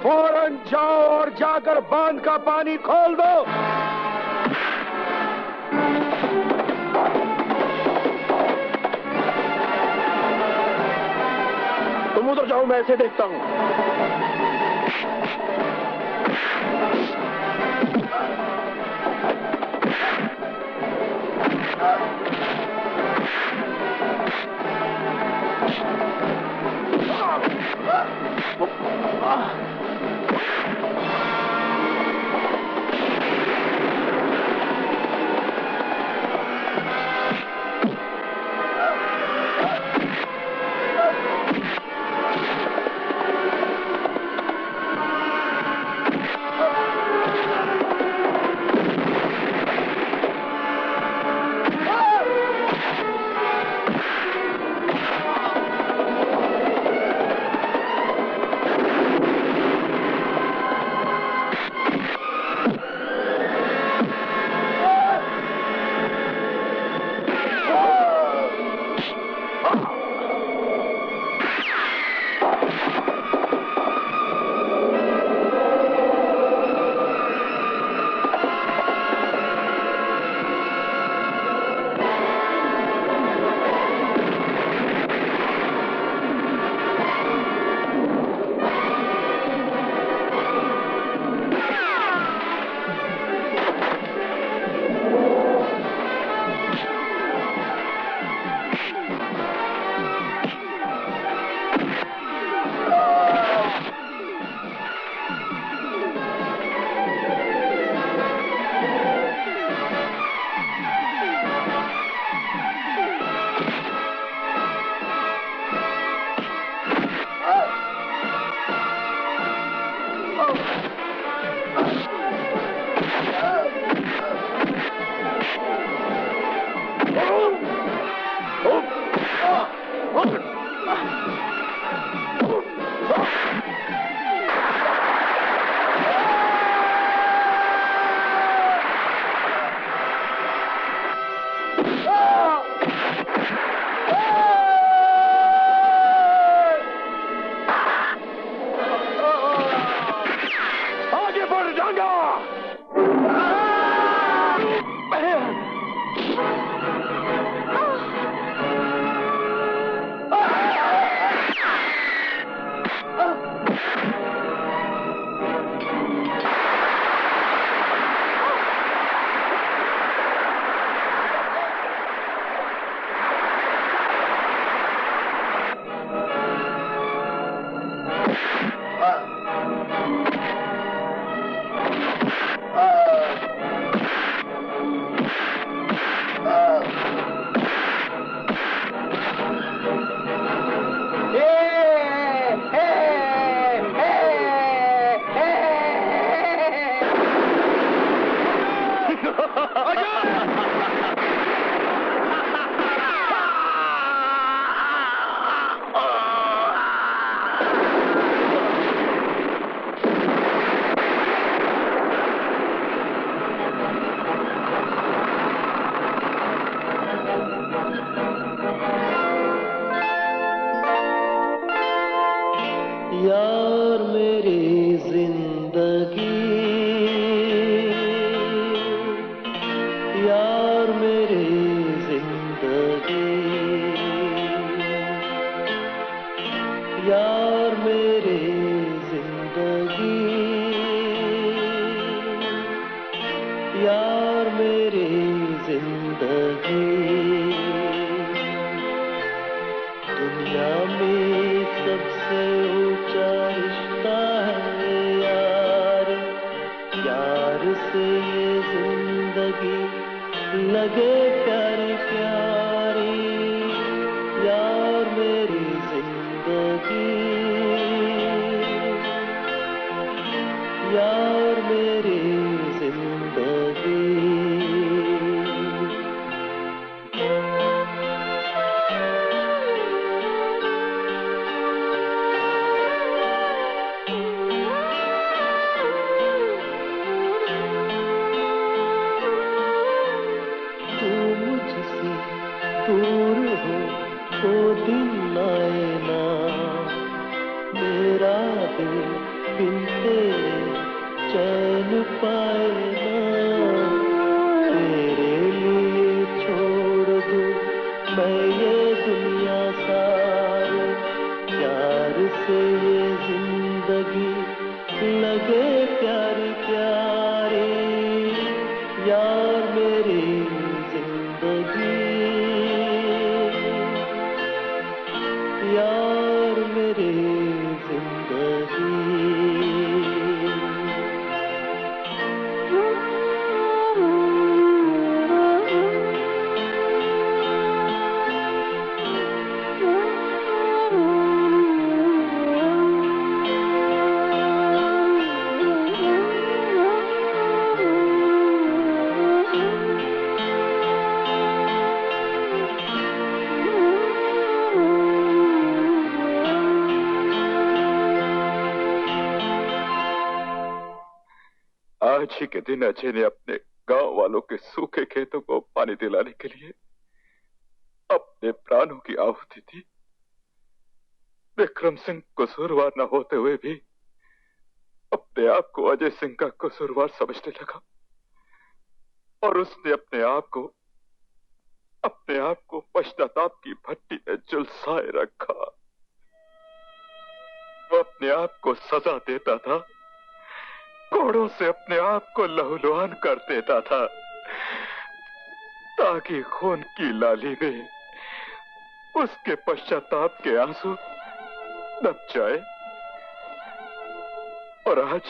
Speaker 8: फौरन जाओ और जाकर बांध का पानी खोल दो। तुम उधर जाओ, मैं ऐसे देखता हूं।
Speaker 20: यार मेरी जिंदगी, यार मेरी जिंदगी, यार मेरी जिंदगी, यार मेरी जिंदगी। दुनिया में सबसे ऊंचा रिश्ता है यार, यार से ये जिंदगी लगे प्यारी प्यारी, यार मेरी जिंदगी, यार मेरी जिंदगी। दूर हो वो दिन आए ना, मेरा दिल बिन तेरे चैन पाए ना, तेरे लिए छोड़ दूं मैं ये दुनिया सारी, यार से ये जिंदगी लगे प्यारी प्यारी, यार मेरी जिंदगी, यार मेरी जिंदगी।
Speaker 18: आज ही के दिन अजय ने अपने गांव वालों के सूखे खेतों को पानी दिलाने के लिए अपने प्राणों की आहुति दी। विक्रम सिंह कसूरवार न होते हुए भी अपने आप को अजय सिंह का कसूरवार समझने लगा और उसने अपने आप को पश्चाताप की भट्टी में झुलसाए रखा। वो अपने आप को सजा देता था, कोड़ों से अपने आप को लहूलुहान कर देता था ताकि खून की लाली में उसके पश्चाताप के आंसू दब जाए। और आज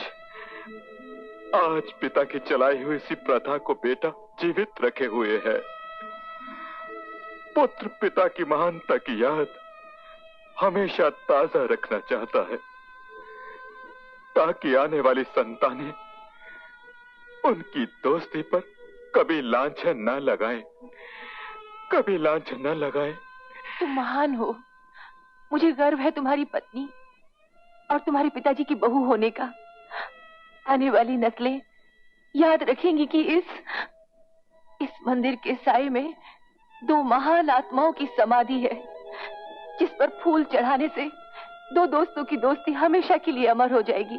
Speaker 18: पिता की चलाई हुई इसी प्रथा को बेटा जीवित रखे हुए है। पुत्र पिता की महानता की याद हमेशा ताजा रखना चाहता है ताकि आने वाली संतानें उनकी दोस्ती पर कभी लांछन न लगाए, कभी लांछन न लगाए।
Speaker 14: तुम महान हो, मुझे गर्व है तुम्हारी पत्नी और तुम्हारे पिताजी की बहू होने का। आने वाली नस्लें याद रखेंगी कि इस मंदिर के साए में दो महान आत्माओं की समाधि है, जिस पर फूल चढ़ाने से दो दोस्तों की दोस्ती हमेशा के लिए अमर हो जाएगी।